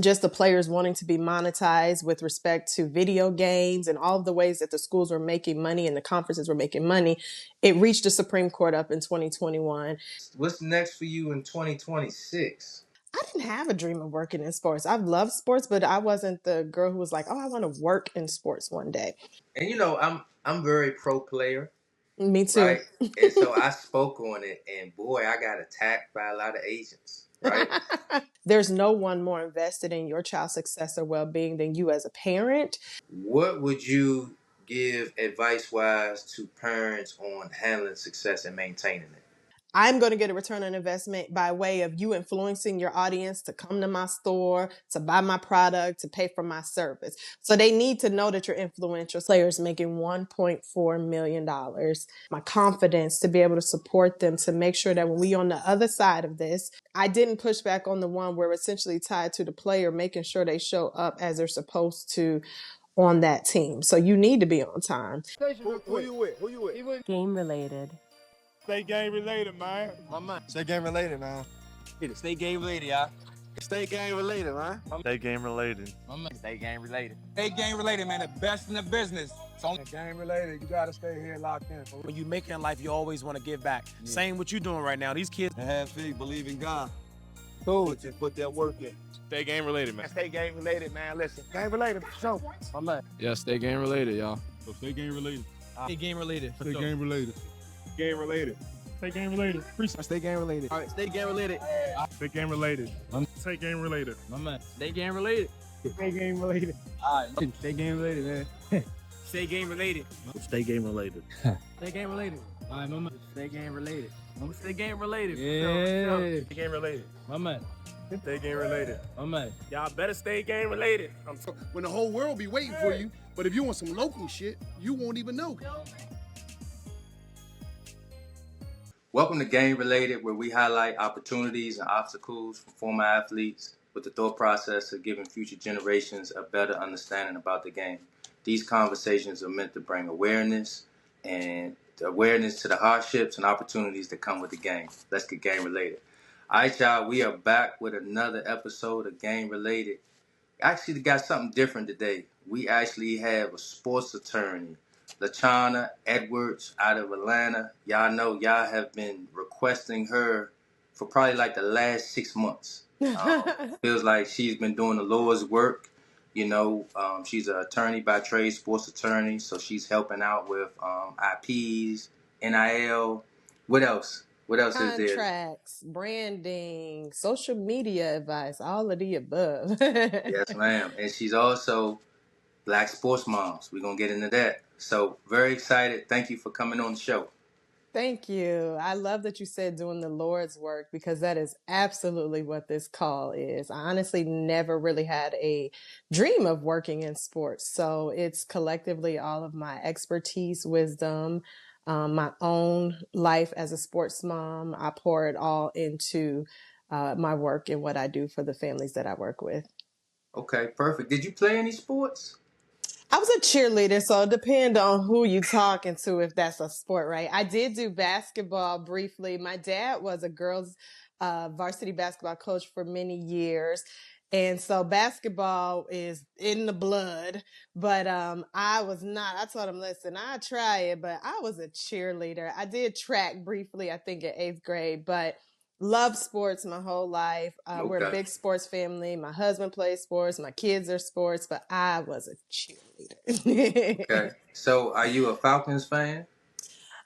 just the players wanting to be monetized with respect to video games and all of the ways that the schools were making money and the conferences were making money, it reached the Supreme Court up in 2021. What's next for you in 2026? I didn't have a dream of working in sports. I've loved sports, but I wasn't the girl who was like, oh, I want to work in sports one day. And I'm very pro player, Me too. right? And so I spoke on it, and boy, I got attacked by a lot of agents, right? There's no one more invested in your child's success or well-being than you as a parent. What would you give advice wise to parents on handling success and maintaining it? I'm going to get a return on investment by way of you influencing your audience to come to my store, to buy my product, to pay for my service. So they need to know that you're influential. Players making $1.4 million. My confidence to be able to support them, to make sure that when we on the other side of this, I didn't push back on the one where essentially tied to the player, making sure they show up as they're supposed to on that team. So you need to be on time. Who you with? Who you with? Game related. Stay game related, man. My man. Stay game related, man. Stay game related, y'all. Stay game related, man. Stay game related. My man. Stay game related. Stay game related, man. The best in the business. So game related. You gotta stay here locked in. When you make it in life, you always want to give back. Yeah. Same what you doing right now. These kids have faith, believe in God. Cool. Just put that work in. Stay game related, man. Stay game related, man. Listen. Game related, for sure. My man. Yeah, stay game related, y'all. So stay game related. stay game related. Stay game related. Game related. Stay game related. Stay game related. All right, stay game related. Stay game related. Stay game related. My man. Stay game related. Stay game related. All right. Stay game related, man. Stay game related. Stay game related. Stay game related. All right, my man. Stay game related. Stay game related. Yeah. Stay game related. My man. Stay game related. My man. Y'all better stay game related. When the whole world be waiting for you, but if you want some local shit, you won't even know. Welcome to Game Related, where we highlight opportunities and obstacles for former athletes with the thought process of giving future generations a better understanding about the game. These conversations are meant to bring awareness to the hardships and opportunities that come with the game. Let's get game related. All right, y'all, we are back with another episode of Game Related. Actually, got something different today. We actually have a sports attorney, Lachauna Edwards out of Atlanta. Y'all know y'all have been requesting her for probably like the last 6 months. Feels like she's been doing the Lord's work. She's an attorney by trade, sports attorney, so she's helping out with IPs, NIL. What else? What else is there? Contracts, branding, social media advice, all of the above. Yes, ma'am. And she's also Black Sports Moms. We're going to get into that. So very excited. Thank you for coming on the show. Thank you. I love that you said doing the Lord's work, because that is absolutely what this call is. I honestly never really had a dream of working in sports. So it's collectively all of my expertise, wisdom, my own life as a sports mom. I pour it all into my work and what I do for the families that I work with. Okay, perfect. Did you play any sports? I was a cheerleader, so it depends on who you talking to if that's a sport, right? I did do basketball briefly. My dad was a girls' varsity basketball coach for many years. And so basketball is in the blood, but I was not. I told him, listen, I'll try it, but I was a cheerleader. I did track briefly, I think in 8th grade, but loved sports my whole life. We're a big sports family. My husband plays sports. My kids are sports, but I was a cheerleader. Okay. So are you a Falcons fan?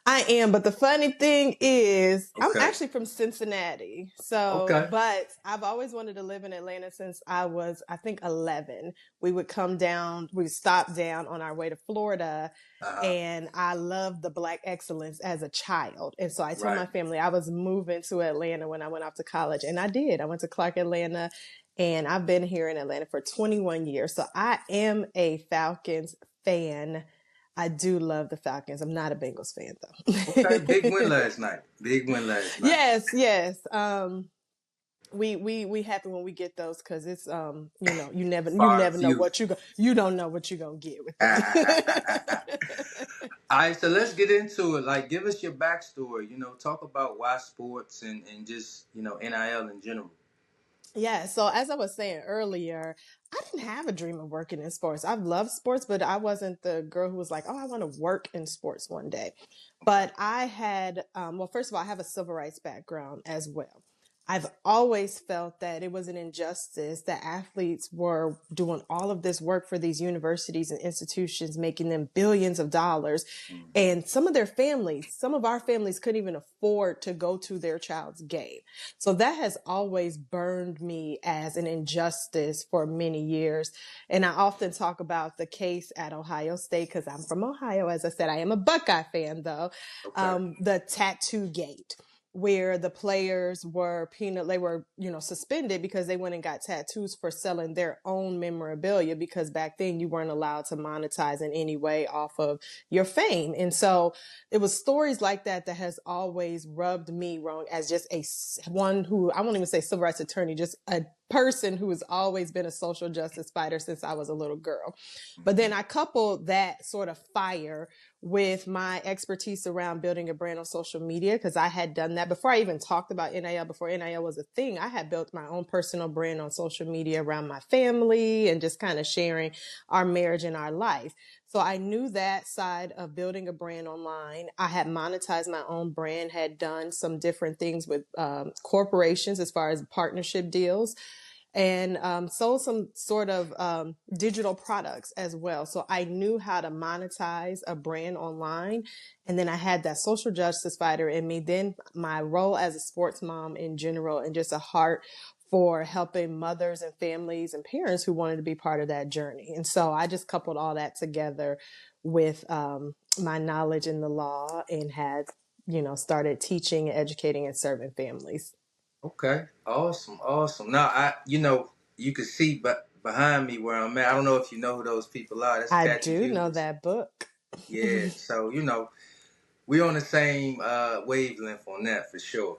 I am, but the funny thing is, I'm actually from Cincinnati. But I've always wanted to live in Atlanta since I was, I think, 11. We would stop down on our way to Florida, and I loved the Black excellence as a child. And so I told my family I was moving to Atlanta when I went off to college, and I did. I went to Clark Atlanta, and I've been here in Atlanta for 21 years. So I am a Falcons fan. I do love the Falcons. I'm not a Bengals fan, though. Okay, big win last night. Yes. We happy when we get those, because it's you never know what you don't know what you're gonna get with it. All right, so let's get into it. Like, give us your backstory. Talk about why sports and just NIL in general. Yeah, so as I was saying earlier, I didn't have a dream of working in sports. I've loved sports, but I wasn't the girl who was like, oh, I want to work in sports one day. But I had, well, first of all, I have a civil rights background as well. I've always felt that it was an injustice that athletes were doing all of this work for these universities and institutions, making them billions of dollars. And some of our families couldn't even afford to go to their child's game. So that has always burned me as an injustice for many years. And I often talk about the case at Ohio State because I'm from Ohio. As I said, I am a Buckeye fan, though. Okay. The tattoo gate, where the players were suspended because they went and got tattoos for selling their own memorabilia, because back then you weren't allowed to monetize in any way off of your fame. And so it was stories like that that has always rubbed me wrong as just one who, I won't even say civil rights attorney, just a person who has always been a social justice fighter since I was a little girl. But then I coupled that sort of fire with my expertise around building a brand on social media, because I had done that before I even talked about NIL. Before NIL was a thing, I had built my own personal brand on social media around my family and just kind of sharing our marriage and our life. So I knew that side of building a brand online. I had monetized my own brand, had done some different things with corporations as far as partnership deals, and sold some sort of digital products as well. So I knew how to monetize a brand online. And then I had that social justice fighter in me. Then my role as a sports mom in general, and just a heart for helping mothers and families and parents who wanted to be part of that journey. And so I just coupled all that together with my knowledge in the law, and had, started teaching, educating, and serving families. Okay. Awesome. Awesome. Now, you can see, but behind me where I'm at, I don't know if you know who those people are. That's I Catchy do know Hughes. that book. Yeah. So, we on the same wavelength on that for sure.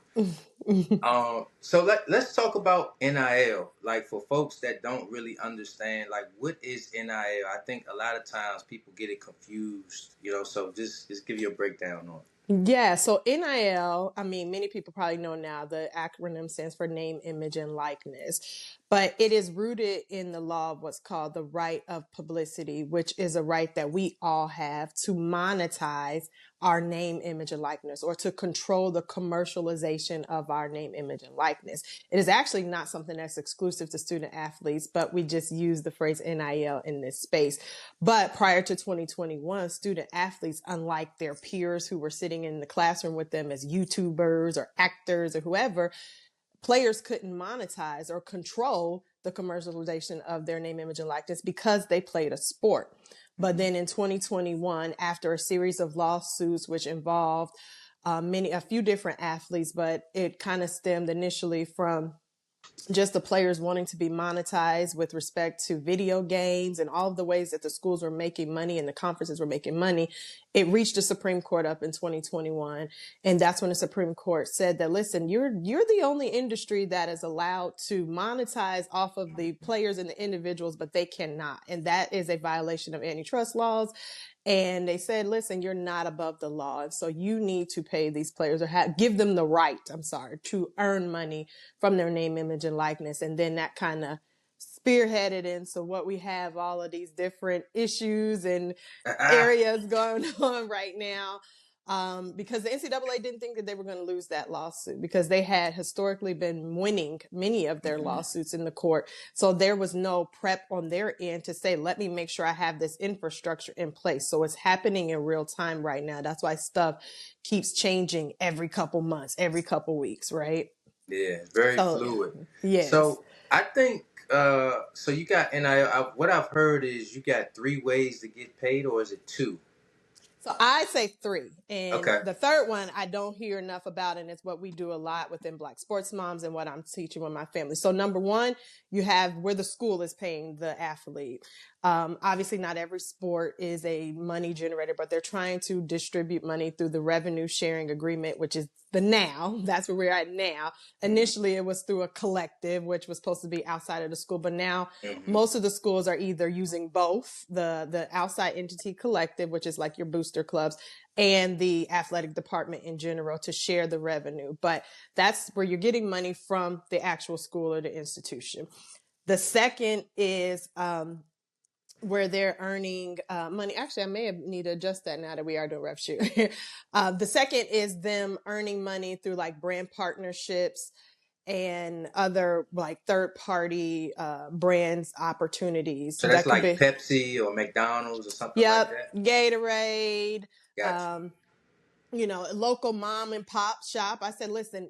So let's talk about NIL. Like, for folks that don't really understand, like, what is NIL? I think a lot of times people get it confused. So just give you a breakdown on it. Yeah, so NIL, I mean, many people probably know now the acronym stands for name, image, and likeness, but it is rooted in the law of what's called the right of publicity, which is a right that we all have to monetize our name, image, and likeness, or to control the commercialization of our name, image, and likeness. It is actually not something that's exclusive to student athletes, but we just use the phrase NIL in this space. But prior to 2021, student athletes, unlike their peers who were sitting in the classroom with them as YouTubers or actors or whoever, players couldn't monetize or control the commercialization of their name, image, and likeness because they played a sport. But then in 2021, after a series of lawsuits which involved a few different athletes, but it kind of stemmed initially from just the players wanting to be monetized with respect to video games and all of the ways that the schools were making money and the conferences were making money. It reached the Supreme Court up in 2021. And that's when the Supreme Court said that, listen, you're the only industry that is allowed to monetize off of the players and the individuals, but they cannot. And that is a violation of antitrust laws. And they said, listen, you're not above the law. And so you need to pay these players, or give them the right, to earn money from their name, image, and likeness. And then that kind of spearheaded into what we have, all of these different issues and areas going on right now. Because the NCAA didn't think that they were going to lose that lawsuit, because they had historically been winning many of their lawsuits in the court. So there was no prep on their end to say, let me make sure I have this infrastructure in place. So it's happening in real time right now. That's why stuff keeps changing every couple months, every couple weeks, right? Yeah, very fluid. Yes. So I think so you got NIL. What I've heard is you got 3 ways to get paid, or is it 2? So I say 3. And Okay. the third one I don't hear enough about, and it's what we do a lot within Black Sports Moms and what I'm teaching with my family. So number 1, you have where the school is paying the athlete. Obviously not every sport is a money generator, but they're trying to distribute money through the revenue sharing agreement, which is that's where we're at now. Initially it was through a collective, which was supposed to be outside of the school, but now most of the schools are either using both the outside entity collective, which is like your booster booster clubs and the athletic department in general to share the revenue. But that's where you're getting money from the actual school or the institution. The second is where they're earning money. Actually, I may need to adjust that now that we are doing ref shoot. The second is them earning money through like brand partnerships and other like third party brands opportunities. So that's like Pepsi or McDonald's or something like that? Gatorade. Gotcha. Local mom and pop shop. I said, listen,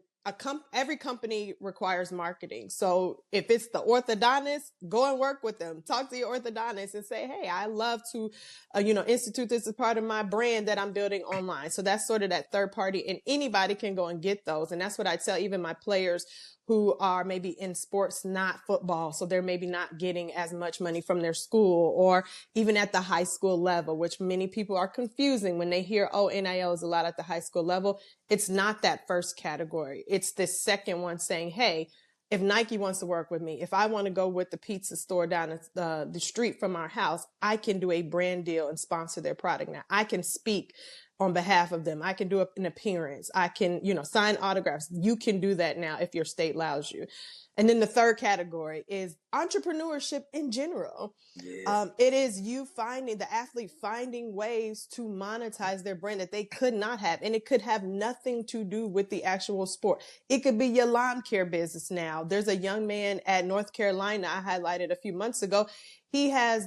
every company requires marketing. So if it's the orthodontist, go and work with them. Talk to your orthodontist and say, hey, I love to, institute this as part of my brand that I'm building online. So that's sort of that third party, and anybody can go and get those. And that's what I tell even my players who are maybe in sports, not football. So they're maybe not getting as much money from their school, or even at the high school level, which many people are confusing when they hear, oh, NIL is a lot at the high school level. It's not that first category. It's this second one saying, hey, if Nike wants to work with me, if I want to go with the pizza store down the street from our house, I can do a brand deal and sponsor their product. Now I can speak on behalf of them. I can do an appearance. I can, sign autographs. You can do that now if your state allows you. And then the third category is entrepreneurship in general. Yeah. It is the athlete finding ways to monetize their brand that they could not have. And it could have nothing to do with the actual sport. It could be your lawn care business now. There's a young man at North Carolina I highlighted a few months ago. He has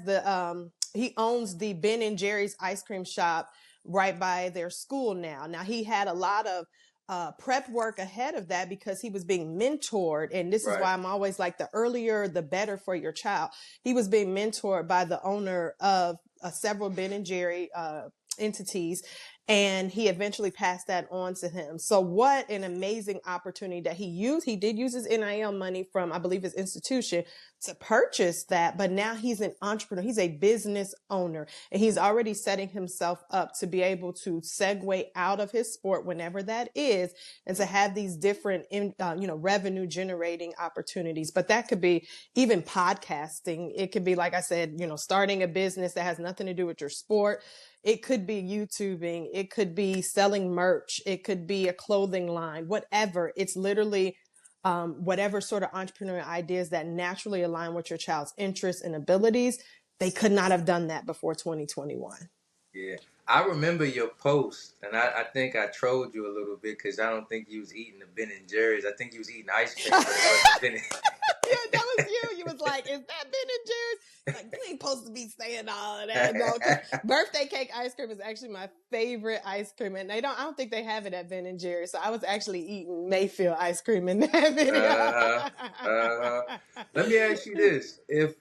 he owns the Ben and Jerry's ice cream shop right by their school now. Now he had a lot of prep work ahead of that because he was being mentored. And this is why I'm always like, the earlier, the better for your child. He was being mentored by the owner of several Ben and Jerry entities. And he eventually passed that on to him. So what an amazing opportunity that he used. He did use his NIL money from, I believe, his institution to purchase that. But now he's an entrepreneur. He's a business owner. And he's already setting himself up to be able to segue out of his sport whenever that is, and to have these different, revenue generating opportunities. But that could be even podcasting. It could be, like I said, starting a business that has nothing to do with your sport. It could be YouTubing. It could be selling merch. It could be a clothing line, whatever. It's literally whatever sort of entrepreneurial ideas that naturally align with your child's interests and abilities. They could not have done that before 2021. Yeah. I remember your post, and I think I trolled you a little bit because I don't think you was eating the Ben and Jerry's. I think you was eating ice cream, but it wasn't Ben and Yeah, that was you. You was like, is that Ben and Jerry's? Like, you ain't supposed to be saying all of that. No, birthday cake ice cream is actually my favorite ice cream. And I don't think they have it at Ben and Jerry's. So I was actually eating Mayfield ice cream in that video. Let me ask you this. If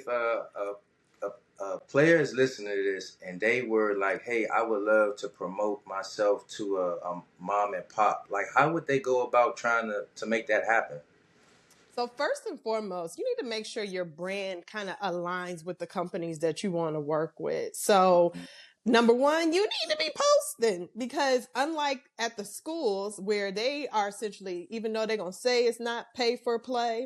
a player is listening to this and they were like, hey, I would love to promote myself to a mom and pop, like, how would they go about trying to make that happen? So first and foremost, you need to make sure your brand kind of aligns with the companies that you want to work with. So number one, you need to be posting, because unlike at the schools where they are essentially, even though they're going to say it's not pay for play,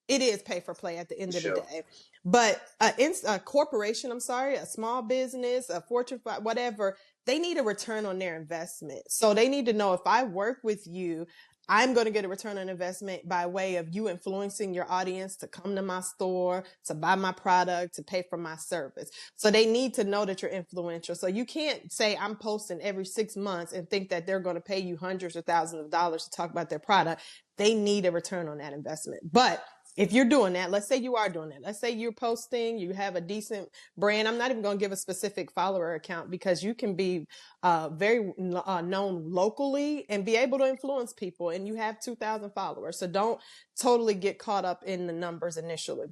it is pay for play at the end of the day. But a corporation, a small business, a Fortune 5, whatever, they need a return on their investment. So they need to know, if I work with you, I'm going to get a return on investment by way of you influencing your audience to come to my store, to buy my product, to pay for my service. So they need to know that you're influential. So you can't say I'm posting every 6 months and think that they're going to pay you hundreds or thousands of dollars to talk about their product. They need a return on that investment. But if you're doing that, let's say you are doing that. Let's say you're posting, you have a decent brand. I'm not even going to give a specific follower account, because you can be very known locally and be able to influence people, and you have 2,000 followers. So don't totally get caught up in the numbers initially.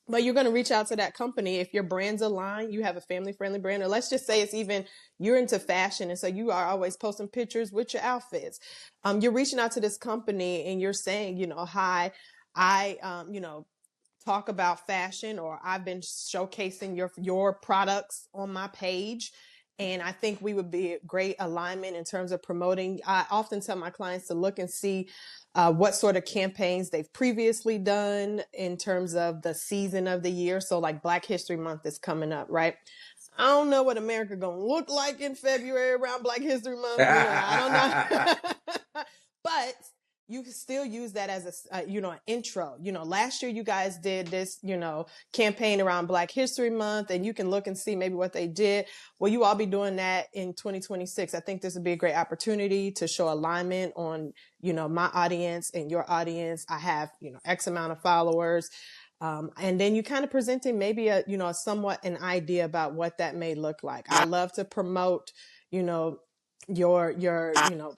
But you're going to reach out to that company. If your brands align, you have a family-friendly brand, or let's just say it's even you're into fashion, and so you are always posting pictures with your outfits. You're reaching out to this company and you're saying, hi, I, talk about fashion, or I've been showcasing your products on my page. And I think we would be a great alignment in terms of promoting. I often tell my clients to look and see what sort of campaigns they've previously done in terms of the season of the year. So like Black History Month is coming up, right? I don't know what America gonna look like in February around Black History Month. I don't know. But you can still use that as a, an intro. Last year you guys did this, campaign around Black History Month, and you can look and see maybe what they did. Well, you all be doing that in 2026. I think this would be a great opportunity to show alignment on, my audience and your audience. I have, X amount of followers. And then you kind of presenting maybe a somewhat an idea about what that may look like. I love to promote, your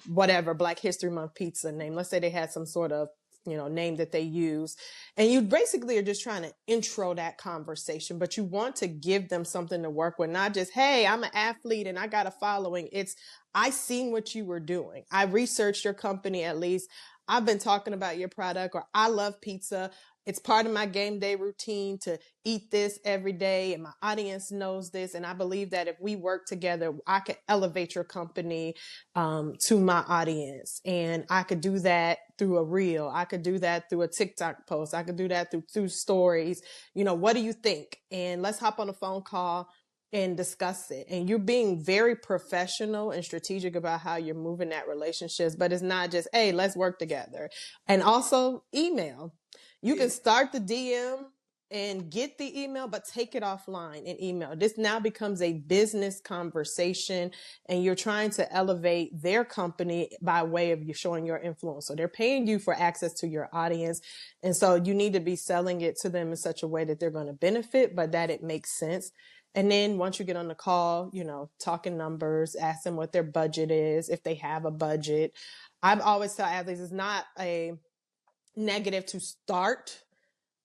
whatever Black History Month pizza name. Let's say they had some sort of name that they use, and you basically are just trying to intro that conversation, but you want to give them something to work with, not just, hey, I'm an athlete and I got a following. It's, I seen what you were doing. I researched your company. At least I've been talking about your product, or I love pizza. It's part of my game day routine to eat this every day, and my audience knows this. And I believe that if we work together, I could elevate your company to my audience. And I could do that through a reel. I could do that through a TikTok post. I could do that through stories. What do you think? And let's hop on a phone call and discuss it. And you're being very professional and strategic about how you're moving that relationships, but it's not just, hey, let's work together. And also email. You can start the DM and get the email, but take it offline in email. This now becomes a business conversation, and you're trying to elevate their company by way of you showing your influence. So they're paying you for access to your audience. And so you need to be selling it to them in such a way that they're going to benefit, but that it makes sense. And then once you get on the call, talking numbers, ask them what their budget is, if they have a budget. I've always tell athletes it's not a negative to start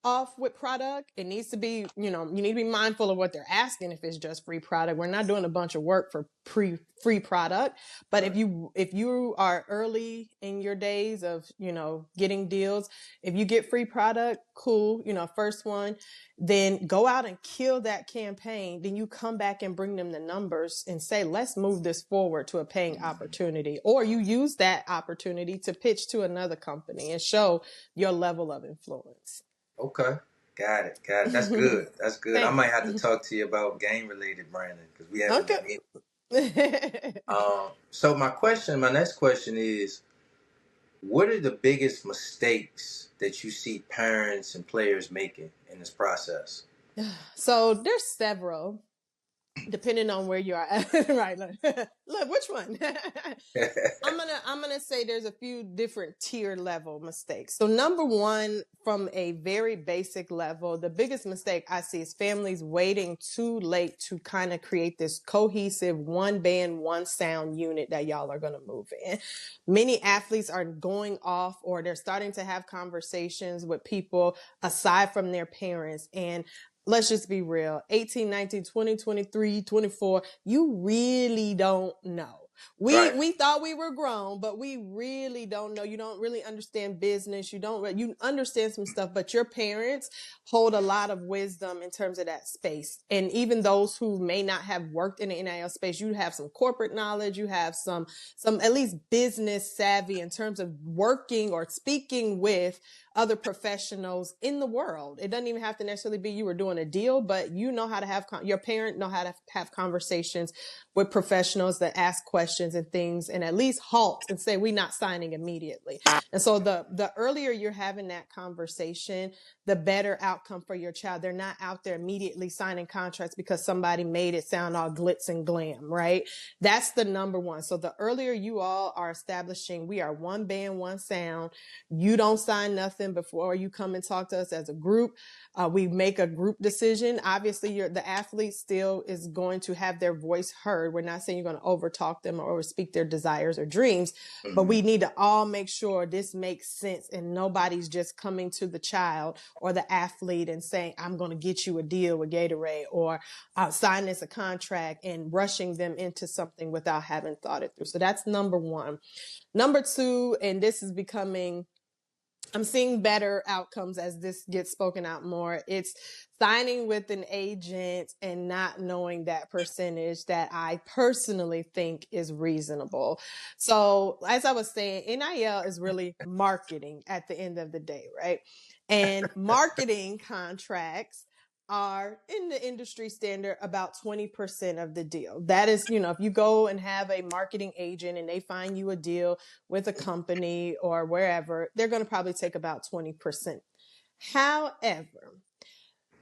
off with product. It needs to be, you need to be mindful of what they're asking. If it's just free product, we're not doing a bunch of work for free product. But if you are early in your days of, getting deals, if you get free product, cool, first one, then go out and kill that campaign. Then you come back and bring them the numbers and say, let's move this forward to a paying opportunity. Or you use that opportunity to pitch to another company and show your level of influence. Okay. Got it. That's good. That's good. I might have to talk to you about game-related branding, because we haven't been So my next question is, what are the biggest mistakes that you see parents and players making in this process? So there's several, depending on where you are at. Right. Look, which one? I'm gonna say there's a few different tier level mistakes. So number one, from a very basic level, the biggest mistake I see is families waiting too late to kind of create this cohesive one band, one sound unit that y'all are gonna move in. Many athletes are going off, or they're starting to have conversations with people aside from their parents, and let's just be real. 18, 19, 20, 23, 24, you really don't know. We thought we were grown, but we really don't know. You don't really understand business. You understand some stuff, but your parents hold a lot of wisdom in terms of that space. And even those who may not have worked in the NIL space, you have some corporate knowledge. You have some at least business savvy in terms of working or speaking with other professionals in the world. It doesn't even have to necessarily be you were doing a deal, but you know how to have, your parent know how to have conversations with professionals that ask questions and things, and at least halt and say, we're not signing immediately. And so the earlier you're having that conversation, the better outcome for your child. They're not out there immediately signing contracts because somebody made it sound all glitz and glam, right? That's the number one. So the earlier you all are establishing, we are one band, one sound, you don't sign nothing before you come and talk to us as a group. We make a group decision. Obviously, the athlete still is going to have their voice heard. We're not saying you're going to overtalk them or overspeak their desires or dreams, but we need to all make sure this makes sense and nobody's just coming to the child or the athlete and saying, I'm going to get you a deal with Gatorade, or sign this a contract, and rushing them into something without having thought it through. So that's number one. Number two, and this is becoming, I'm seeing better outcomes as this gets spoken out more. It's signing with an agent and not knowing that percentage that I personally think is reasonable. So as I was saying, NIL is really marketing at the end of the day, right? And marketing contracts are in the industry standard about 20% of the deal. That is, if you go and have a marketing agent and they find you a deal with a company or wherever, they're going to probably take about 20%. However,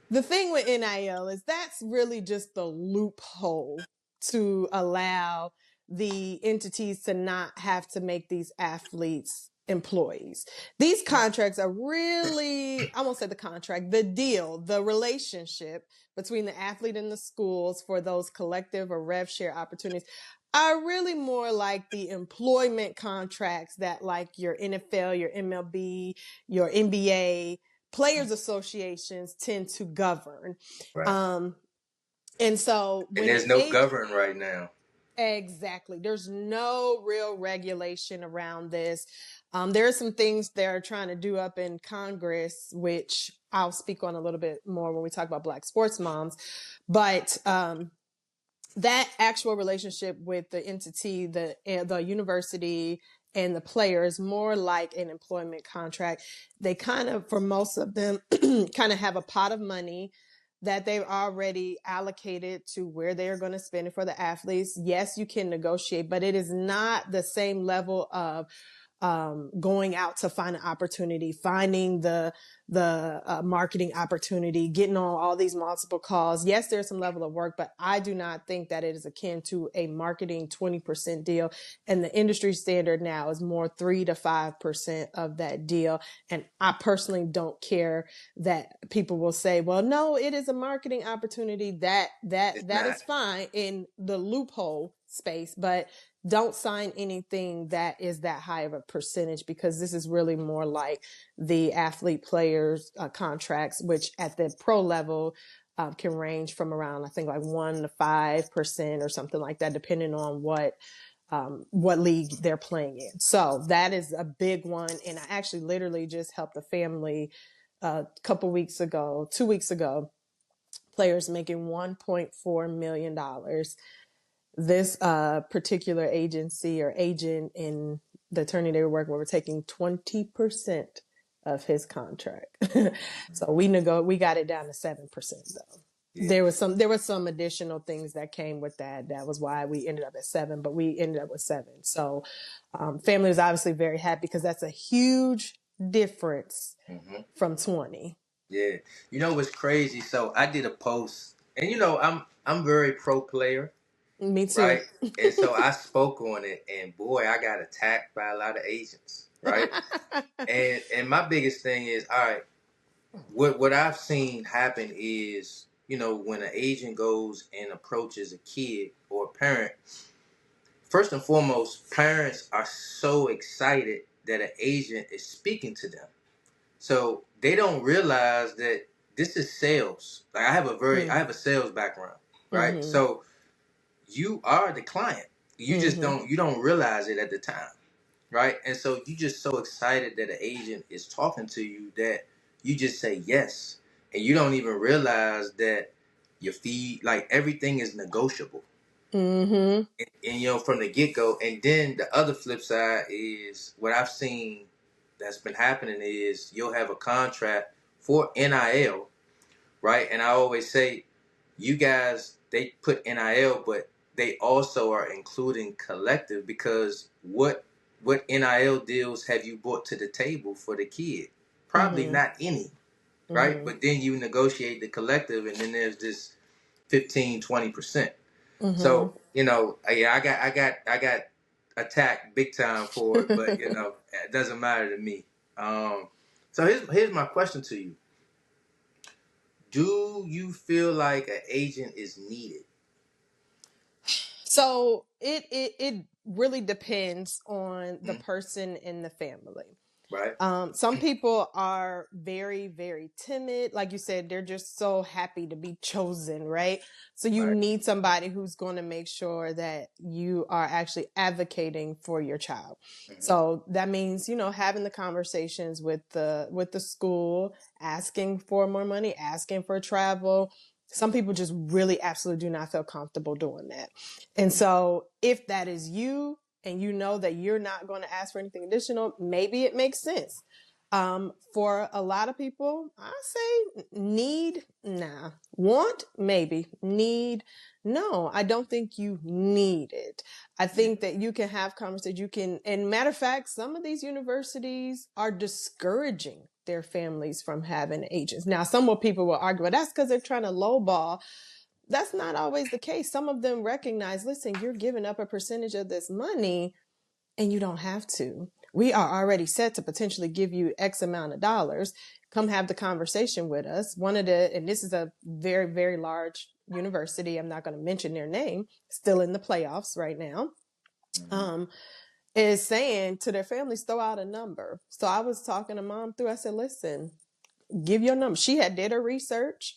the thing with NIL is that's really just the loophole to allow the entities to not have to make these athletes employees. These contracts are really, I won't say the contract, the deal, the relationship between the athlete and the schools for those collective or rev share opportunities are really more like the employment contracts that like your NFL, your MLB, your NBA players associations tend to govern. Right. And so And when there's no govern right now. Exactly. There's no real regulation around this. There are some things they're trying to do up in Congress, which I'll speak on a little bit more when we talk about Black sports moms. But that actual relationship with the entity, the university and the players, more like an employment contract. They kind of, for most of them, kind of have a pot of money that they've already allocated to where they're going to spend it for the athletes. Yes, you can negotiate, but it is not the same level of going out to find an opportunity, finding the marketing opportunity, getting on all these multiple calls. Yes, there's some level of work, but I do not think that it is akin to a marketing 20% deal. And the industry standard now is more 3 to 5% of that deal. And I personally don't care that people will say, well, no, it is a marketing opportunity. That is fine in the loophole space, but don't sign anything that is that high of a percentage, because this is really more like the athlete players contracts, which at the pro level can range from around, I think, like 1 to 5% or something like that, depending on what league they're playing in. So that is a big one. And I actually literally just helped a family a couple weeks ago, 2 weeks ago, players making $1.4 million. This particular agency or agent in the attorney they were working with were taking 20% of his contract. So we got it down to 7% though. Yeah. There was some additional things that came with that. That was why we ended up at 7, but we ended up with 7. So family was obviously very happy because that's a huge difference from 20. Yeah. You know what's crazy? So I did a post, and I'm very pro player. Me too. Right. And so I spoke on it, and boy, I got attacked by a lot of agents. Right. and my biggest thing is, all right, what I've seen happen is, when an agent goes and approaches a kid or a parent, first and foremost, parents are so excited that an agent is speaking to them. So they don't realize that this is sales. Like I have a sales background, right? Mm-hmm. So you are the client. You just don't realize it at the time, right? And so you just so excited that an agent is talking to you that you just say yes, and you don't even realize that your fee, like everything, is negotiable. Mm-hmm. And from the get go. And then the other flip side is what I've seen that's been happening is you'll have a contract for NIL, right? And I always say, you guys, they put NIL, but they also are including collective, because what NIL deals have you brought to the table for the kid? Probably not any, right? Mm-hmm. But then you negotiate the collective, and then there's this 15-20%. Mm-hmm. So I got attacked big time for it, but it doesn't matter to me. So here's my question to you: do you feel like an agent is needed? So it really depends on the person and the family. Right. Some people are very, very timid. Like you said, they're just so happy to be chosen, right? So you need somebody who's going to make sure that you are actually advocating for your child. Mm-hmm. So that means, having the conversations with the school, asking for more money, asking for travel. Some people just really absolutely do not feel comfortable doing that. And so if that is you, and you know that you're not going to ask for anything additional, maybe it makes sense. For a lot of people, I say need, nah. Want, maybe. Need, no. I don't think you need it. I think that you can have conversations. You can, and matter of fact, some of these universities are discouraging their families from having agents. Now, some more people will argue, well, that's because they're trying to lowball. That's not always the case. Some of them recognize, listen, you're giving up a percentage of this money and you don't have to. We are already set to potentially give you X amount of dollars. Come have the conversation with us. And this is a very, very large university. I'm not going to mention their name, still in the playoffs right now. Is saying to their families, throw out a number. So I was talking to mom I said, listen, give your number. She had did her research.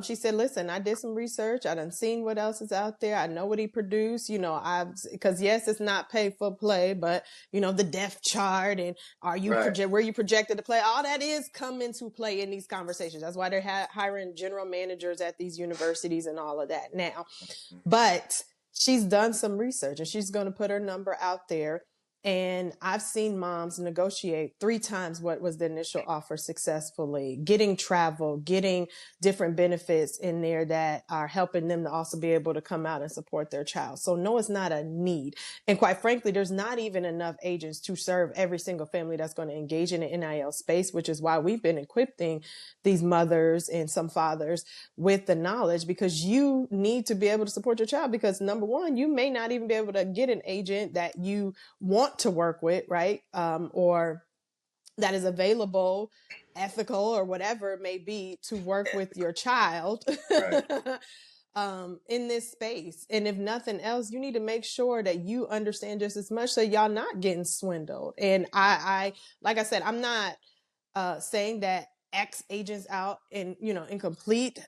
She said, listen, I did some research. I done seen what else is out there. I know what he produced, because yes, it's not pay for play, but the depth chart and where you projected to play, all that is come into play in these conversations. That's why they're hiring general managers at these universities and all of that now. But she's done some research and she's going to put her number out there. And I've seen moms negotiate 3 times what was the initial offer successfully, getting travel, getting different benefits in there that are helping them to also be able to come out and support their child. So no, it's not a need. And quite frankly, there's not even enough agents to serve every single family that's going to engage in the NIL space, which is why we've been equipping these mothers and some fathers with the knowledge, because you need to be able to support your child. Because number one, you may not even be able to get an agent that you want to work with, right? Or that is available, ethical, or whatever it may be to work with your child in this space. And if nothing else, you need to make sure that you understand just as much so y'all not getting swindled. And I like I said, I'm not saying that X agents out and, incomplete.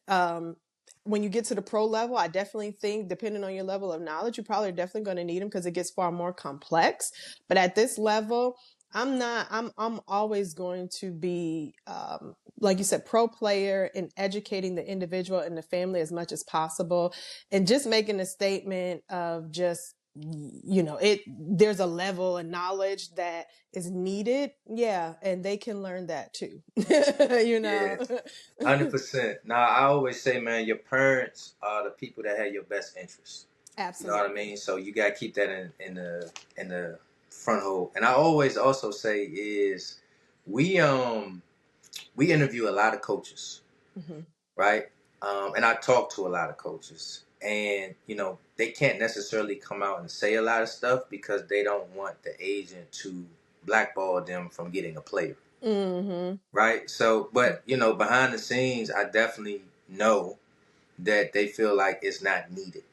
When you get to the pro level, I definitely think, depending on your level of knowledge, you probably are definitely going to need them because it gets far more complex. But at this level, I'm always going to be, like you said, pro player in educating the individual and the family as much as possible. And just making a statement of just, there's a level of knowledge that is needed. Yeah. And they can learn that too, Yeah, 100%. Now, I always say, man, your parents are the people that have your best interests. Absolutely. You know what I mean? So you got to keep that in the front hole. And I always also say is we interview a lot of coaches, right? And I talk to a lot of coaches. And, they can't necessarily come out and say a lot of stuff because they don't want the agent to blackball them from getting a player. Right? So, but, behind the scenes, I definitely know that they feel like it's not needed.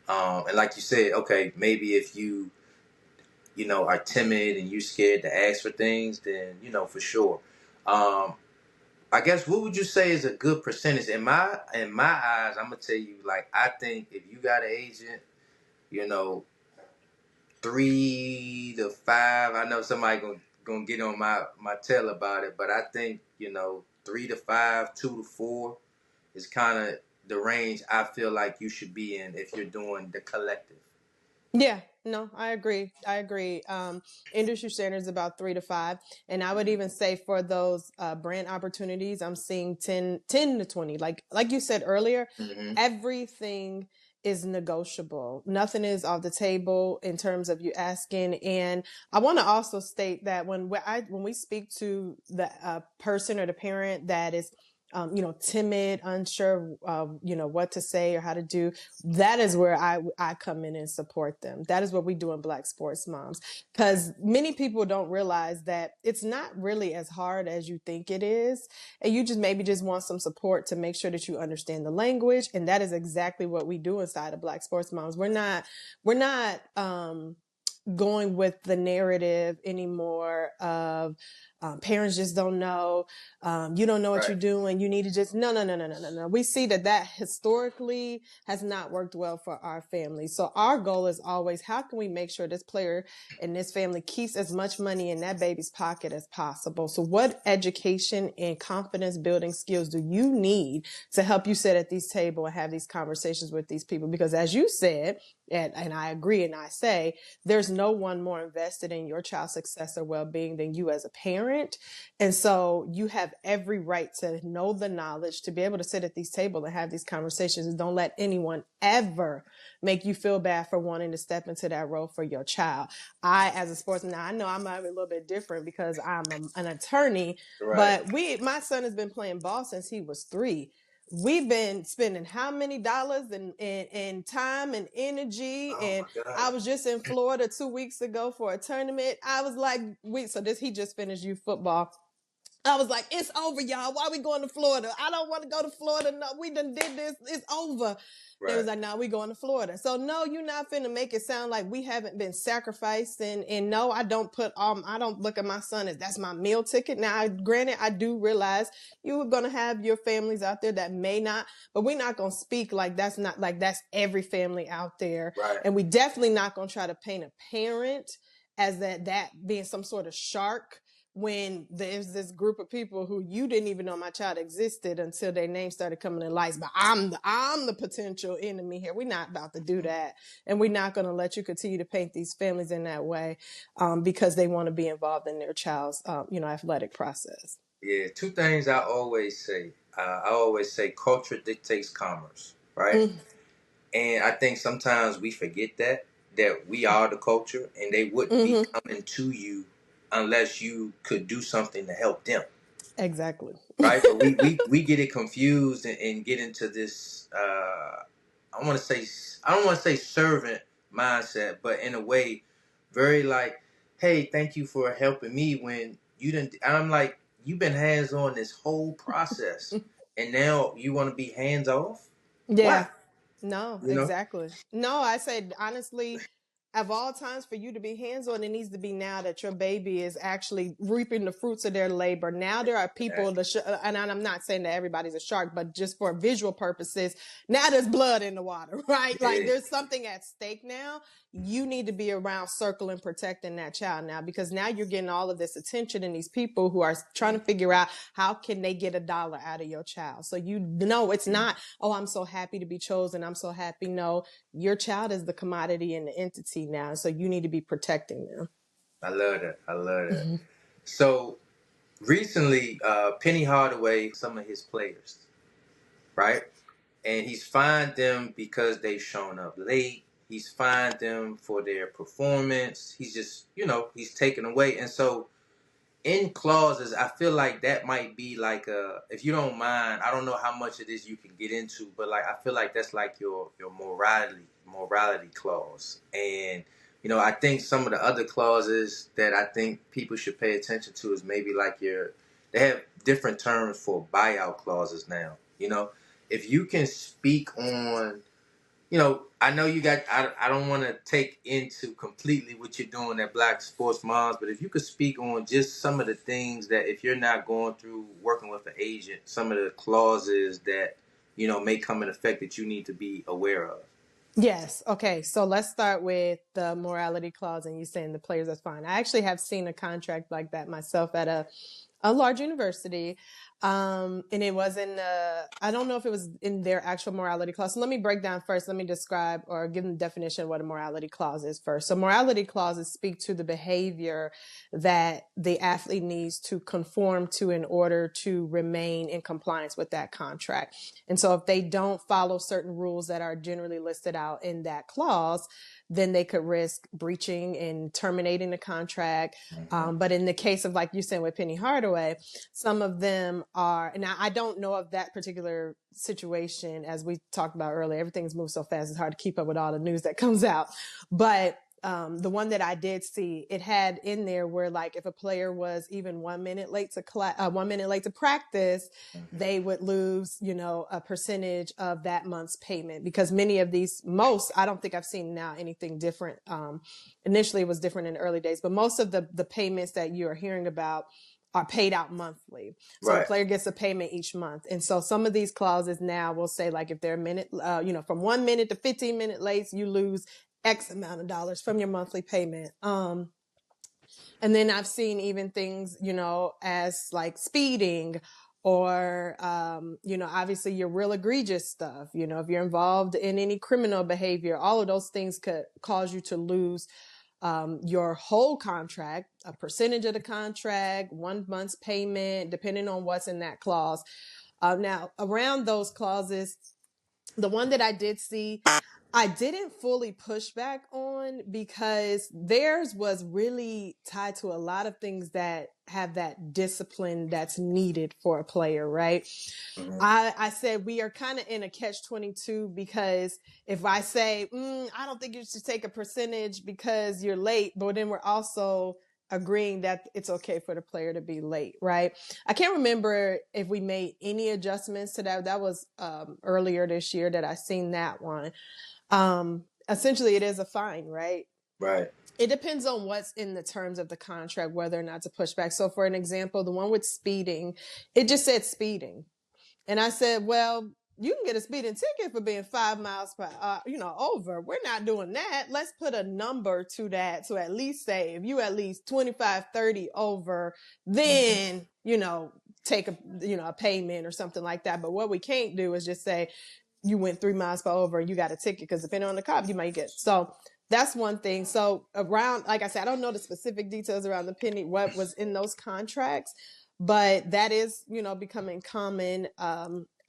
And like you said, okay, maybe if you, are timid and you scared to ask for things, then, for sure. I guess what would you say is a good percentage? In my eyes, I'm gonna tell you, like, I think if you got an agent, 3 to 5. I know somebody gonna get on my tail about it, but I think 3 to 5, 2 to 4 is kind of the range I feel like you should be in if you're doing the collective. Yeah, no, I agree. Industry standards about 3 to 5. And I would even say for those brand opportunities, I'm seeing 10 to 20. Like you said earlier, everything is negotiable. Nothing is off the table in terms of you asking. And I want to also state that when we speak to the person or the parent that is timid, unsure, what to say or how to do, that is where I come in and support them. That is what we do in Black Sports Moms, because many people don't realize that it's not really as hard as you think it is. And you just want some support to make sure that you understand the language. And that is exactly what we do inside of Black Sports Moms. We're not going with the narrative anymore of parents just don't know. You don't know what you're doing. You need to just, no. We see that historically has not worked well for our family. So our goal is always, how can we make sure this player and this family keeps as much money in that baby's pocket as possible? So what education and confidence building skills do you need to help you sit at these table and have these conversations with these people? Because as you said, and I agree and I say, there's no one more invested in your child's success or well-being than you as a parent. parent. And so you have every right to know the knowledge, to be able to sit at these tables and have these conversations, and don't let anyone ever make you feel bad for wanting to step into that role for your child. I, as a sportsman, now I know I'm a little bit different because I'm an attorney, Right. but my son has been playing ball since he was 3. We've been spending how many dollars and time and energy. Oh And my God. I was just in Florida 2 weeks ago for a tournament. I was like, he just finished youth football. I was like, it's over, y'all. Why are we going to Florida? I don't want to go to Florida. No, we done did this. It's over. They was like, no, we going to Florida. So no, you're not finna make it sound like we haven't been sacrificed. And no, I don't look at my son as that's my meal ticket. Now, granted, I do realize you are going to have your families out there that may not, but we're not going to speak like that's every family out there. Right. And we definitely not going to try to paint a parent as that being some sort of shark, when there's this group of people who you didn't even know my child existed until their name started coming in lights. But I'm the potential enemy here. We're not about to do that. And we're not going to let you continue to paint these families in that way because they want to be involved in their child's, athletic process. Yeah, 2 things I always say. I always say culture dictates commerce, right? And I think sometimes we forget that we are the culture, and they wouldn't be coming to you unless you could do something to help them. Exactly. Right? But we get it confused and get into this I don't want to say servant mindset, but in a way very like, hey, thank you for helping me when you didn't. And I'm like, you've been hands on this whole process and now you want to be hands off? Yeah. Why? No, You know? exactly. No, I said, honestly, of all times for you to be hands-on, it needs to be now that your baby is actually reaping the fruits of their labor. Now there are people, and I'm not saying that everybody's a shark, but just for visual purposes, now there's blood in the water, right? Yeah. Like there's something at stake now. You need to be around circling, protecting that child now, because now you're getting all of this attention and these people who are trying to figure out how can they get $1 out of your child. So you know, it's not, oh, I'm so happy to be chosen. I'm so happy. No, your child is the commodity and the entity now. So you need to be protecting them. I love that. So recently, Penny Hardaway, some of his players, right? And he's fined them because they've shown up late. He's fined them for their performance. He's just, he's taken away. And so in clauses, I feel like that might be like if you don't mind, I don't know how much of this you can get into, but like I feel like that's like your morality clause. And I think some of the other clauses that I think people should pay attention to is maybe like they have different terms for buyout clauses now. If you can speak on, I know you got, I don't want to take into completely what you're doing at Black Sports Moms, but if you could speak on just some of the things that if you're not going through working with an agent, some of the clauses that, may come in effect that you need to be aware of. Yes. Okay. So let's start with the morality clause, and you saying the players, that's fine. I actually have seen a contract like that myself at a large university. And it was I don't know if it was in their actual morality clause. So let me break down first. Let me describe or give them the definition of what a morality clause is first. So morality clauses speak to the behavior that the athlete needs to conform to in order to remain in compliance with that contract. And so if they don't follow certain rules that are generally listed out in that clause, then they could risk breaching and terminating the contract. But in the case of, like you said, with Penny Hardaway, some of them are, and I don't know of that particular situation, as we talked about earlier, everything's moved so fast, it's hard to keep up with all the news that comes out. But the one that I did see, it had in there where, like, if a player was even 1 minute late to 1 minute late to practice, they would lose, a percentage of that month's payment, because many of these, I don't think I've seen now anything different. Initially it was different in the early days, but most of the payments that you are hearing about are paid out monthly. So Right. The player gets a payment each month. And so some of these clauses now will say, like, if they're a minute, from 1 minute to 15 minute late, you lose X amount of dollars from your monthly payment. And then I've seen even things, as like speeding or, obviously your real egregious stuff, if you're involved in any criminal behavior, all of those things could cause you to lose your whole contract, a percentage of the contract, 1 month's payment, depending on what's in that clause. Now, around those clauses, the one that I did see, I didn't fully push back on because theirs was really tied to a lot of things that have that discipline that's needed for a player, right? Mhm. I said we are kind of in a catch-22 because if I say, I don't think you should take a percentage because you're late, but then we're also agreeing that it's okay for the player to be late, right? I can't remember if we made any adjustments to that. That was earlier this year that I seen that one. Essentially, it is a fine, right? Right. It depends on what's in the terms of the contract, whether or not to push back. So for an example, the one with speeding, it just said speeding. And I said, well, you can get a speeding ticket for being 5 miles per, over. We're not doing that. Let's put a number to that to at least say if you at least 25, 30 over, then, take a payment or something like that. But what we can't do is just say you went 3 miles per over and you got a ticket because depending on the cop, you might get. So that's one thing. So around, like I said, I don't know the specific details around the penny, what was in those contracts, but that is, becoming common.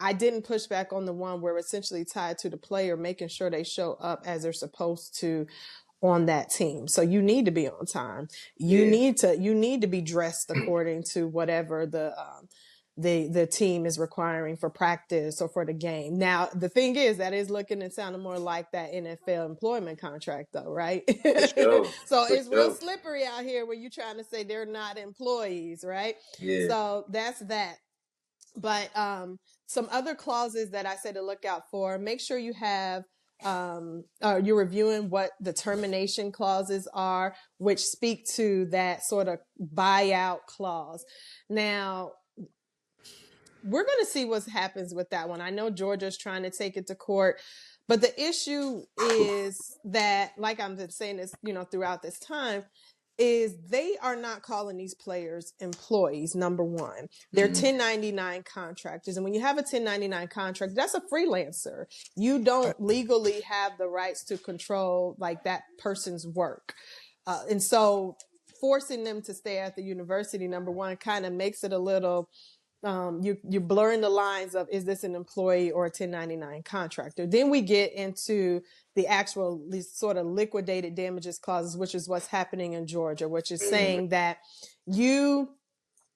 I didn't push back on the one where essentially tied to the player, making sure they show up as they're supposed to on that team. So you need to be on time. You need to be dressed according to whatever the team is requiring for practice or for the game. Now, the thing is, that is looking and sounding more like that NFL employment contract though, right? For sure. So For it's real sure. slippery out here when you're trying to say they're not employees, right? Yeah. So that's that. But some other clauses that I said to look out for, make sure you have you're reviewing what the termination clauses are, which speak to that sort of buyout clause. Now, we're going to see what happens with that one. I know Georgia's trying to take it to court, but the issue is that, like I've been saying this, throughout this time, is they are not calling these players employees, number one. They're 1099 contractors. And when you have a 1099 contract, that's a freelancer. You don't legally have the rights to control like that person's work. And so forcing them to stay at the university, number one, kind of makes it a little... you're blurring the lines of, is this an employee or a 1099 contractor? Then we get into the actual sort of liquidated damages clauses, which is what's happening in Georgia, which is saying that you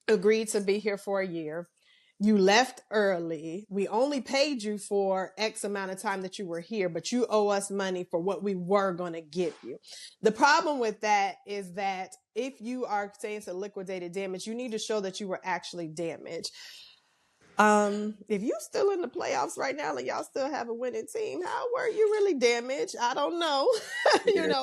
agreed to be here for a year. You left early. We only paid you for X amount of time that you were here, but you owe us money for what we were going to give you. The problem with that is that if you are saying it's a liquidated damage, you need to show that you were actually damaged. If you're still in the playoffs right now and y'all still have a winning team, how were you really damaged? I don't know.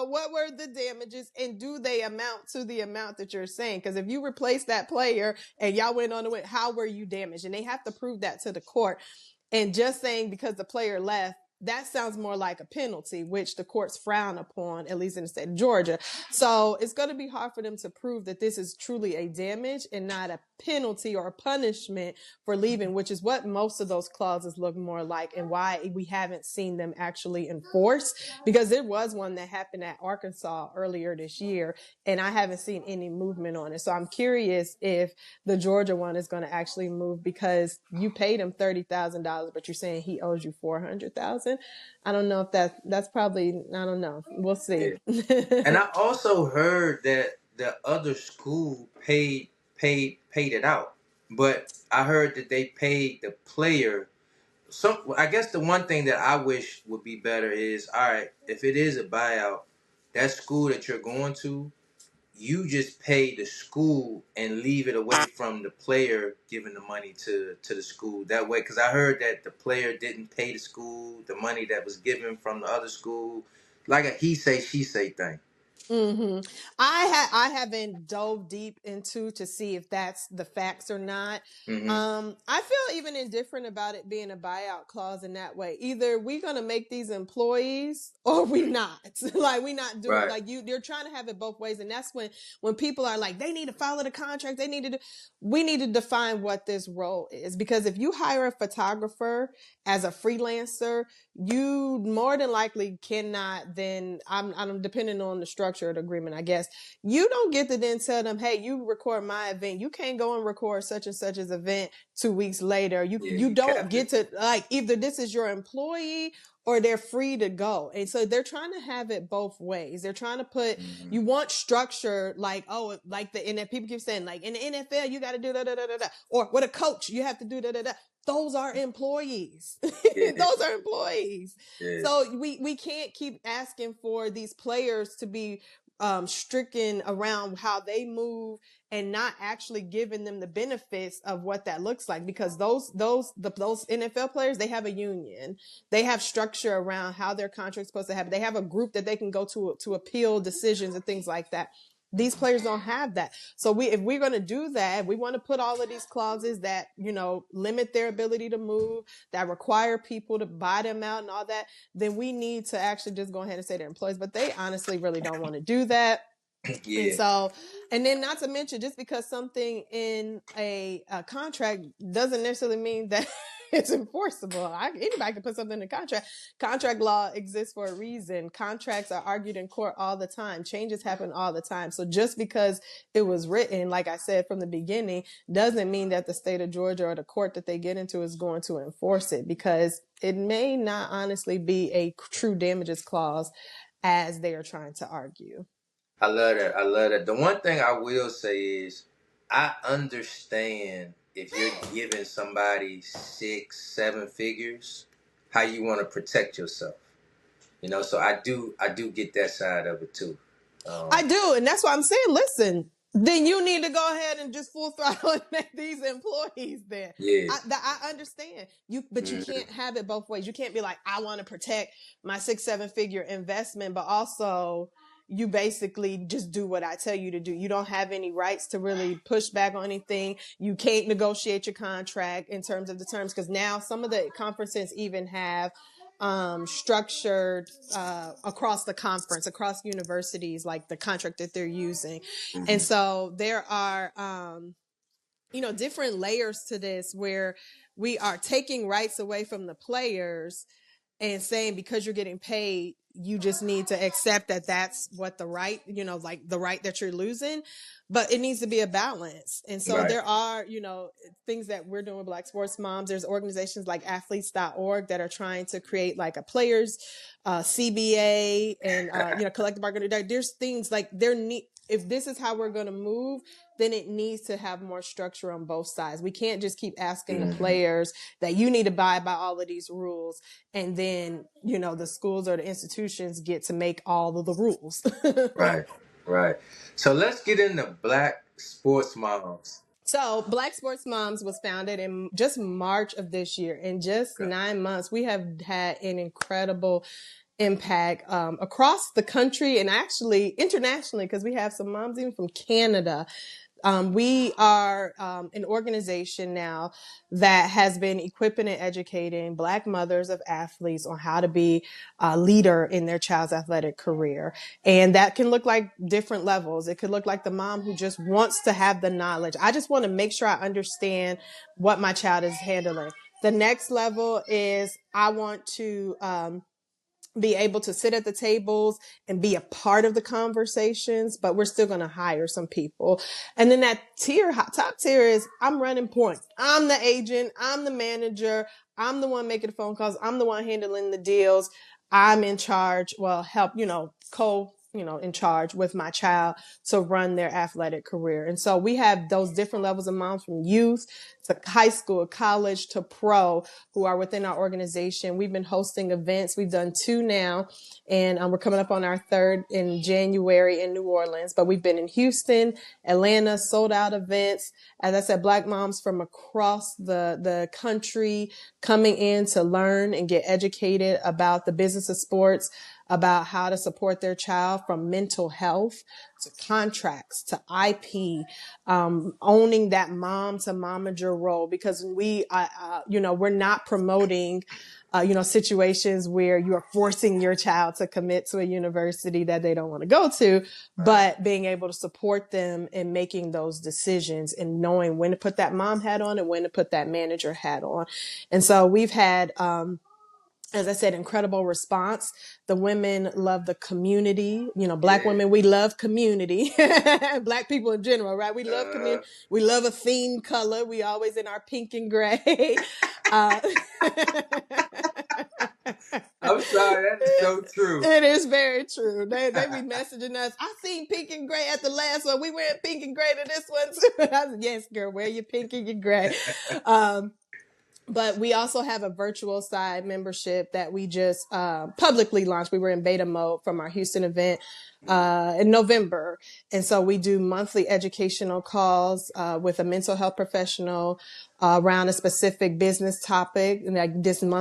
What were the damages and do they amount to the amount that you're saying? Because if you replace that player and y'all went on to win, how were you damaged? And they have to prove that to the court. And just saying because the player left, that sounds more like a penalty, which the courts frown upon, at least in the state of Georgia. So it's going to be hard for them to prove that this is truly a damage and not a penalty or a punishment for leaving, which is what most of those clauses look more like and why we haven't seen them actually enforced, because there was one that happened at Arkansas earlier this year and I haven't seen any movement on it. So I'm curious if the Georgia one is going to actually move, because you paid him $30,000, but you're saying he owes you $400,000. I don't know if that's probably, I don't know. We'll see. Yeah. And I also heard that the other school paid it out, but I heard that they paid the player. So I guess the one thing that I wish would be better is, all right, if it is a buyout, that school that you're going to, you just pay the school and leave it away from the player giving the money to the school. That way, because I heard that the player didn't pay the school the money that was given from the other school, like a he say she say thing. Mm-hmm. I haven't dove deep into to see if that's the facts or not. Mm-hmm. I feel even indifferent about it being a buyout clause in that way. Either we're gonna make these employees or we not. Like we not doing Right. like you're trying to have it both ways, and that's when people are like they need to follow the contract. We need to define what this role is, because if you hire a photographer as a freelancer, you more than likely cannot then I'm depending on the structure structured agreement, I guess. You don't get to then tell them, hey, you record my event. You can't go and record such and such as event 2 weeks later. You don't get to, like, either this is your employee or they're free to go. And so they're trying to have it both ways. They're trying to put, you want structure, like, oh, like people keep saying, like, in the NFL, you got to do da da da da da. Or with a coach, you have to do da da da. Those are employees. Those are employees. So we can't keep asking for these players to be stricken around how they move and not actually giving them the benefits of what that looks like, because those NFL players, they have a union, they have structure around how their contract's supposed to happen, they have a group that they can go to appeal decisions and things like that. These players don't have that. So if we're going to do that, we want to put all of these clauses that, limit their ability to move, that require people to buy them out and all that, then we need to actually just go ahead and say they're employees. But they honestly really don't want to do that. And so, and then not to mention, just because something in a contract doesn't necessarily mean that it's enforceable. Anybody can put something in a contract. Contract law exists for a reason. Contracts are argued in court all the time. Changes happen all the time. So just because it was written, like I said from the beginning, doesn't mean that the state of Georgia or the court that they get into is going to enforce it, because it may not honestly be a true damages clause as they are trying to argue. I love that. I love that. The one thing I will say is, I understand if you're giving somebody 6-7 figures, how you want to protect yourself. So I do get that side of it too. I do, and that's why I'm saying, listen, then you need to go ahead and just full throttle and make these employees there. Yeah. I understand but you can't have it both ways. You can't be like, I want to protect my 6-7 figure investment, but also you basically just do what I tell you to do. You don't have any rights to really push back on anything. You can't negotiate your contract in terms of the terms, because now some of the conferences even have structured across the conference, across universities, like the contract that they're using. And so there are different layers to this, where we are taking rights away from the players and saying, because you're getting paid, you just need to accept that that's what the right, like the right that you're losing. But it needs to be a balance. And so there are, things that we're doing with Black Sports Moms. There's organizations like athletes.org that are trying to create like a players CBA and, collective bargaining. There's things like if this is how we're going to move, then it needs to have more structure on both sides. We can't just keep asking the players that you need to abide by all of these rules, and then, the schools or the institutions get to make all of the rules. Right. So let's get into Black Sports Moms. So Black Sports Moms was founded in just March of this year. In just 9 months, we have had an incredible impact across the country and actually internationally, because we have some moms even from Canada. We are an organization now that has been equipping and educating Black mothers of athletes on how to be a leader in their child's athletic career. And that can look like different levels. It could look like the mom who just wants to have the knowledge. I just want to make sure I understand what my child is handling. The next level is I want to be able to sit at the tables and be a part of the conversations, but we're still going to hire some people. And then that top tier is I'm running point. I'm the agent. I'm the manager. I'm the one making the phone calls. I'm the one handling the deals. I'm in charge. Well, help, in charge with my child to run their athletic career. And so we have those different levels of moms, from youth to high school, college to pro, who are within our organization. We've been hosting events. We've done 2 now, and we're coming up on our 3rd in January in New Orleans. But we've been in Houston, Atlanta, sold out events. As I said, Black moms from across the country coming in to learn and get educated about the business of sports, about how to support their child, from mental health to contracts to IP, owning that mom to momager role, because we're not promoting, situations where you are forcing your child to commit to a university that they don't want to go to, but being able to support them in making those decisions and knowing when to put that mom hat on and when to put that manager hat on. And so we've had, as I said, incredible response. The women love the community. You know, Black Yeah. women, we love community. Black people in general, right? We love community. We love a theme color. We always in our pink and gray. I'm sorry, that is so true. It is very true. They be messaging us. I seen pink and gray at the last one. We wearing pink and gray to this one too. I said, yes, girl, wear your pink and your gray. But we also have a virtual side membership that we just publicly launched. We were in beta mode from our Houston event in November. And so we do monthly educational calls with a mental health professional around a specific business topic. And like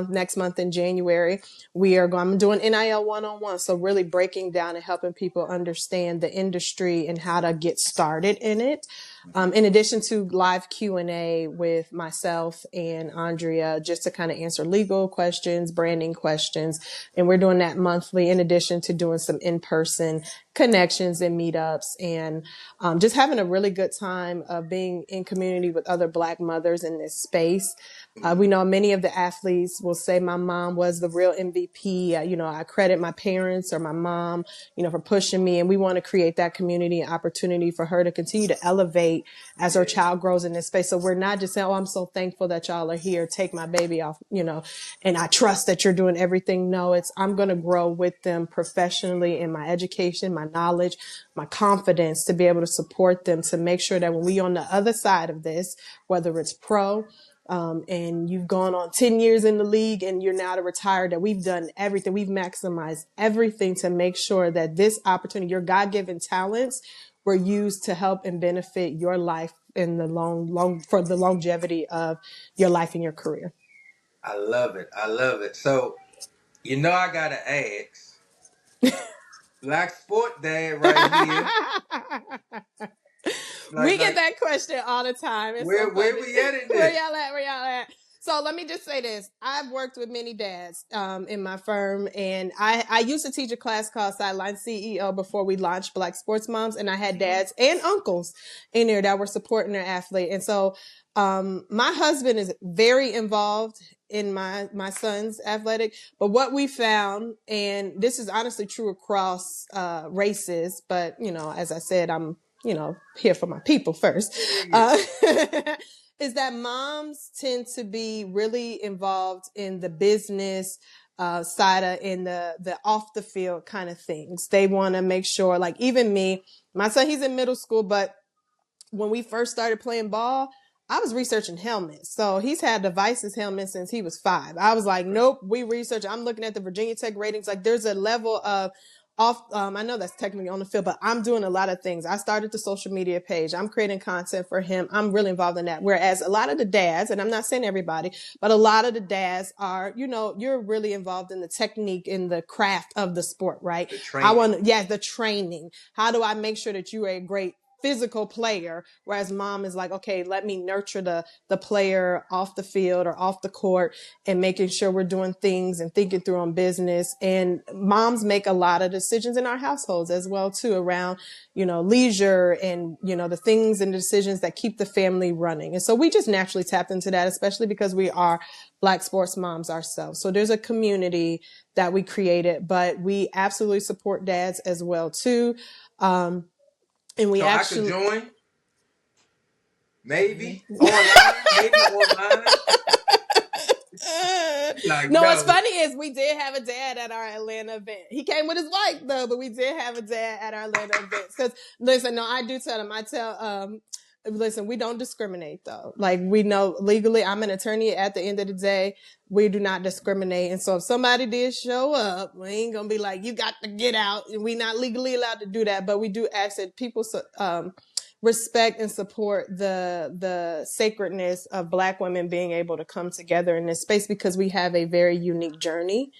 next month in January, I'm doing NIL one-on-one. So really breaking down and helping people understand the industry and how to get started in it. In addition to live Q&A with myself and Andrea, just to kind of answer legal questions, branding questions. And we're doing that monthly in addition to doing some in-person connections and meetups and just having a really good time of being in community with other Black mothers in this space. We know many of the athletes will say my mom was the real MVP. I credit my parents or my mom, for pushing me. And we want to create that community and opportunity for her to continue to elevate as her child grows in this space. So we're not just saying, oh, I'm so thankful that y'all are here. Take my baby off, and I trust that you're doing everything. No, I'm going to grow with them professionally in my education, my knowledge, my confidence to be able to support them, to make sure that when we on the other side of this, whether it's pro, and you've gone on 10 years in the league and you're now to retire, that we've done everything. We've maximized everything to make sure that this opportunity, your God-given talents, were used to help and benefit your life in the for the longevity of your life and your career. I love it. I love it. So, I got to ask. Black Sport Dad right here. We get that question all the time. It's where so we at in this? Where y'all at? So let me just say this. I've worked with many dads in my firm, and I used to teach a class called Sideline CEO before we launched Black Sports Moms, and I had dads and uncles in there that were supporting their athlete. And so my husband is very involved in my son's athletic, but what we found, and this is honestly true across races, but as I said, I'm here for my people first, is that moms tend to be really involved in the business side of, in the off the field kind of things. They want to make sure, like even me, my son, he's in middle school, but when we first started playing ball, I was researching helmets. So he's had Devices helmets since he was 5. I was like, nope, we research. I'm looking at the Virginia Tech ratings. Like there's a level of I know that's technically on the field, but I'm doing a lot of things. I started the social media page. I'm creating content for him. I'm really involved in that. Whereas a lot of the dads, and I'm not saying everybody, but a lot of the dads are, you're really involved in the technique, in the craft of the sport, right? The training. How do I make sure that you are a great physical player, whereas mom is like, okay, let me nurture the player off the field or off the court and making sure we're doing things and thinking through on business. And moms make a lot of decisions in our households as well too, around, leisure and, the things and decisions that keep the family running. And so we just naturally tapped into that, especially because we are Black sports moms ourselves. So there's a community that we created, but we absolutely support dads as well too. And we I could join? Maybe online. What's funny is we did have a dad at our Atlanta event. He came with his wife though, but we did have a dad at our Atlanta event. Because listen, no, I do tell him. Listen, we don't discriminate though. Like we know legally, I'm an attorney. At the end of the day, we do not discriminate. And so if somebody did show up, we ain't gonna be like, you got to get out. And we're not legally allowed to do that. But we do ask that people respect and support the sacredness of Black women being able to come together in this space, because we have a very unique journey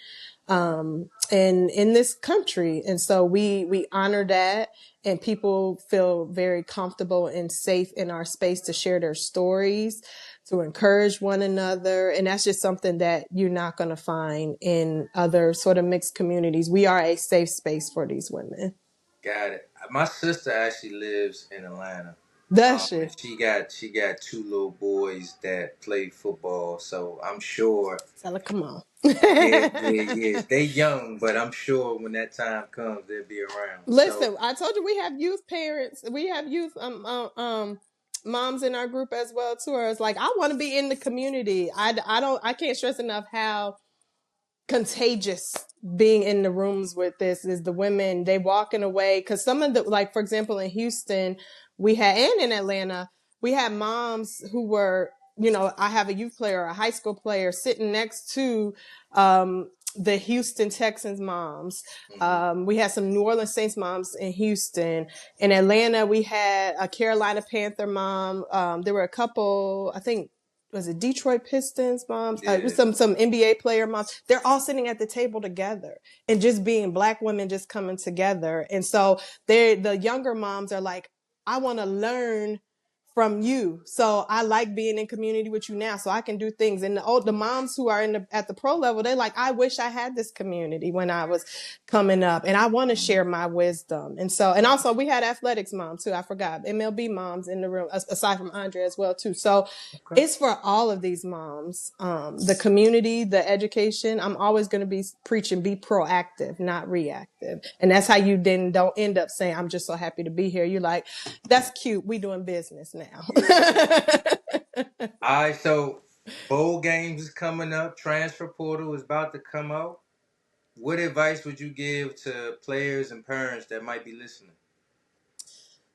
in this country. And so we honor that, and people feel very comfortable and safe in our space to share their stories, to encourage one another. And that's just something that you're not going to find in other sort of mixed communities. We are a safe space for these women. Got it. My sister actually lives in Atlanta. Does she? And she got two little boys that play football, so I'm sure. Tell her, come on. Yeah. They young, but I'm sure when that time comes, they'll be around. So Listen, I told you we have youth parents. We have youth moms in our group as well too. It's like I want to be in the community. I can't stress enough how contagious being in the rooms with this is. The women, they walking away, because some of the, like for example in Houston we had, and in Atlanta we had moms who were, I have a youth player, a high school player sitting next to the Houston Texans moms. We had some New Orleans Saints moms in Houston. In Atlanta we had a Carolina Panther mom. There were a couple, I think, was it Detroit Pistons moms? Yeah. Some NBA player moms. They're all sitting at the table together and just being Black women just coming together. And so the younger moms are like, I want to learn from you. So I like being in community with you now so I can do things. And the moms who are at the pro level, they're like, I wish I had this community when I was coming up, and I want to share my wisdom. And also we had athletics moms too. I forgot MLB moms in the room, aside from Andre as well too. So it's for all of these moms, the community, the education. I'm always going to be preaching, be proactive, not reactive. And that's how you then don't end up saying, I'm just so happy to be here. You're like, that's cute. We doing business now. all right, so bowl games is coming up. Transfer portal is about to come out. What advice would you give to players and parents that might be listening?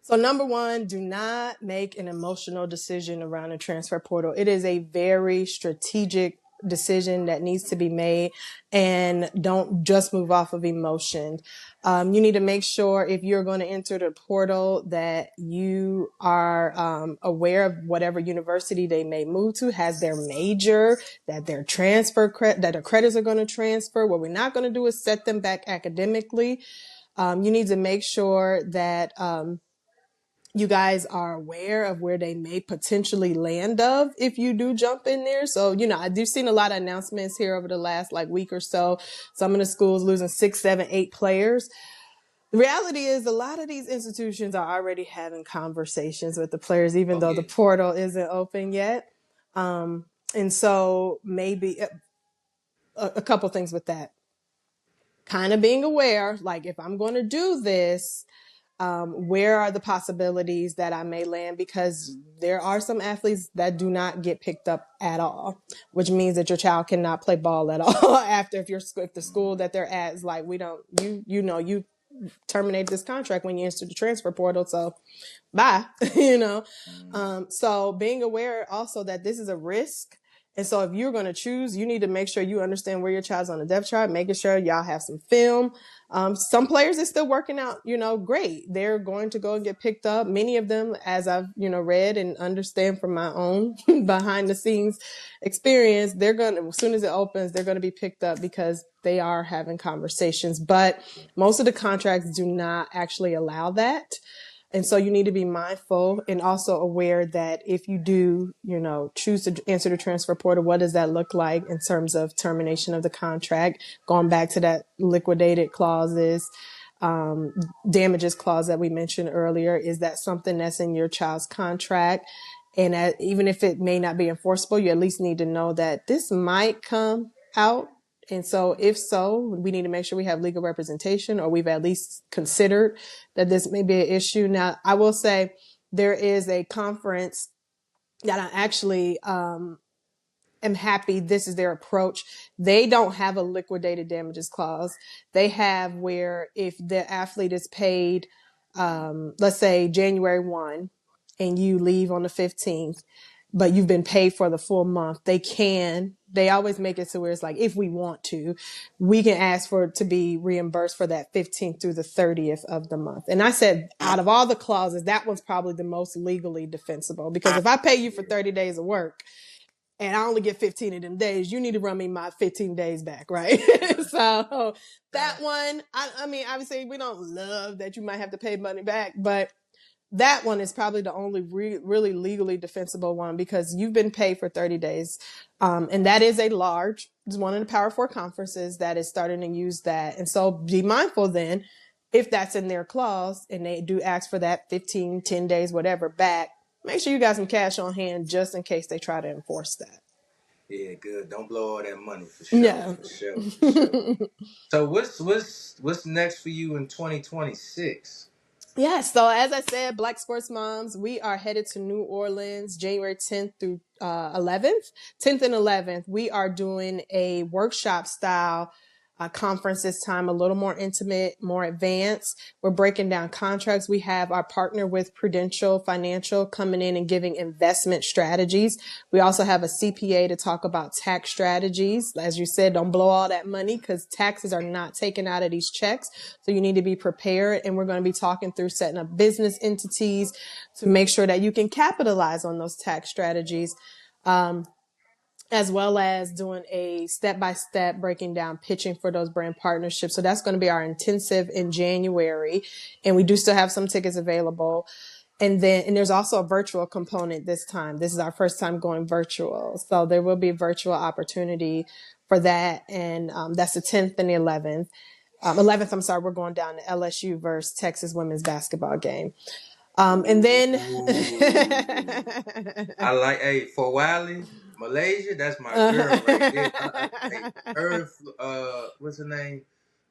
So number one, do not make an emotional decision around a transfer portal. It is a very strategic decision that needs to be made, and don't just move off of emotion. You need to make sure if you're going to enter the portal that you are aware of whatever university they may move to has their major, that their that their credits are going to transfer. What we're not going to do is set them back academically. You need to make sure that you guys are aware of where they may potentially land if you do jump in there. So, I've seen a lot of announcements here over the last week or so. Some of the schools losing 6, 7, 8 players. The reality is a lot of these institutions are already having conversations with the players, even though the portal isn't open yet. And so maybe a couple things with that. Kind of being aware, like if I'm going to do this, where are the possibilities that I may land? Because there are some athletes that do not get picked up at all, which means that your child cannot play ball at all after if the school that they're at is like, you terminate this contract when you enter the transfer portal. So bye, So being aware also that this is a risk. And so if you're going to choose, you need to make sure you understand where your child's on the depth chart, making sure y'all have some film. Some players are still working out, great. They're going to go and get picked up. Many of them, as I've, read and understand from my own behind the scenes experience, as soon as it opens, they're going to be picked up because they are having conversations. But most of the contracts do not actually allow that. And so you need to be mindful and also aware that if you do, choose to answer the transfer portal, what does that look like in terms of termination of the contract? Going back to that liquidated clauses, damages clause that we mentioned earlier. Is that something that's in your child's contract? And even if it may not be enforceable, you at least need to know that this might come out. And so if so, we need to make sure we have legal representation, or we've at least considered that this may be an issue. Now, I will say there is a conference that I actually am happy this is their approach. They don't have a liquidated damages clause. They have where if the athlete is paid, let's say January 1, and you leave on the 15th, but you've been paid for the full month, they always make it so where it's like, if we want to, we can ask for it to be reimbursed for that 15th through the 30th of the month. And I said, out of all the clauses, that one's probably the most legally defensible, because if I pay you for 30 days of work and I only get 15 of them days, you need to run me my 15 days back, right? So that one, I mean, obviously we don't love that you might have to pay money back, but that one is probably the only really legally defensible one, because you've been paid for 30 days. And that is it's one of the Power 4 conferences that is starting to use that. And so be mindful then, if that's in their clause and they do ask for that 15, 10 days, whatever back, make sure you got some cash on hand just in case they try to enforce that. Yeah, good. Don't blow all that money for sure. No. For sure. For sure. So what's next for you in 2026? Yeah, so as I said, Black Sports Moms, we are headed to New Orleans January 10th through 11th. 10th and 11th, we are doing a workshop style conference this time, a little more intimate, more advanced. We're breaking down contracts. We have our partner with Prudential Financial coming in and giving investment strategies. We also have a CPA to talk about tax strategies. As you said, don't blow all that money because taxes are not taken out of these checks. So you need to be prepared. And we're going to be talking through setting up business entities to make sure that you can capitalize on those tax strategies. As well as doing a step-by-step breaking down pitching for those brand partnerships. So that's going to be our intensive in January. And we do still have some tickets available. And there's also a virtual component this time. This is our first time going virtual. So there will be a virtual opportunity for that. And that's the 10th and the 11th. 11th, I'm sorry, we're going down to LSU versus Texas women's basketball game. And then I like, hey, for Wiley, Malaysia, that's my girl right there. What's her name?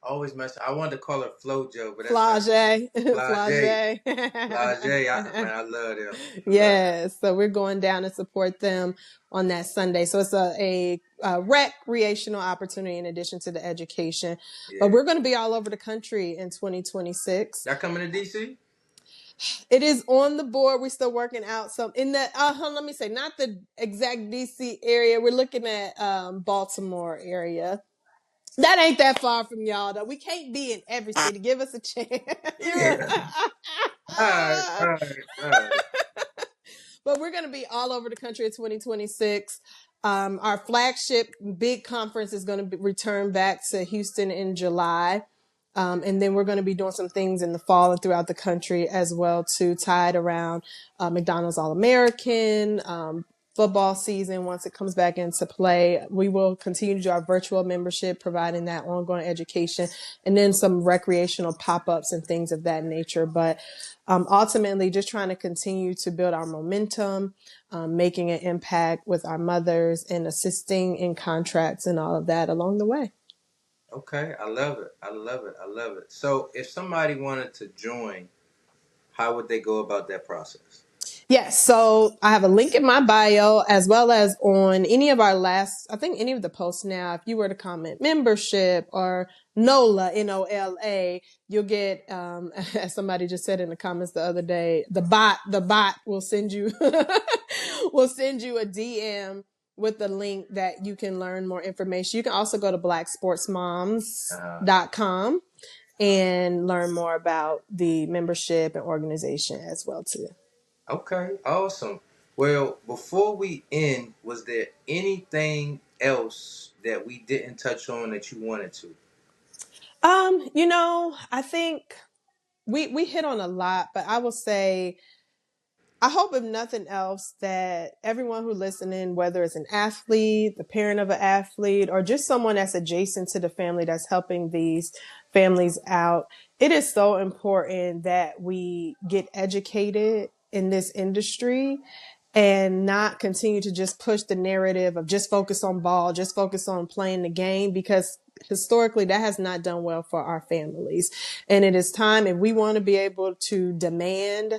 Always mess. I wanted to call her Flojo, but that's Flage. Flage. I love them. Yes, so we're going down to support them on that Sunday. So it's a recreational opportunity in addition to the education. Yeah. But we're going to be all over the country in 2026. Y'all coming to DC? It is on the board. We're still working out some in that. Let me say, not the exact DC area. We're looking at Baltimore area. That ain't that far from y'all, though. We can't be in every city. Give us a chance. Yeah. All right. But we're going to be all over the country in 2026. Our flagship big conference is going to return back to Houston in July. And then we're going to be doing some things in the fall and throughout the country as well, too, tied around McDonald's All-American, football season. Once it comes back into play, we will continue to do our virtual membership, providing that ongoing education, and then some recreational pop-ups and things of that nature. But ultimately, just trying to continue to build our momentum, making an impact with our mothers and assisting in contracts and all of that along the way. Okay, I love it. So if somebody wanted to join, how would they go about that process? Yes, so I have a link in my bio as well as on any of our any of the posts now. If you were to comment membership or NOLA, NOLA, you'll get, as somebody just said in the comments the other day, the bot will send you, a DM with the link that you can learn more information. You can also go to blacksportsmoms.com and learn more about the membership and organization as well too. Okay, awesome. Well, before we end, was there anything else that we didn't touch on that you wanted to? I think we hit on a lot, but I will say, I hope if nothing else that everyone who listening, whether it's an athlete, the parent of an athlete, or just someone that's adjacent to the family that's helping these families out, it is so important that we get educated in this industry and not continue to just push the narrative of just focus on ball, just focus on playing the game, because historically that has not done well for our families. And it is time, if we want to be able to demand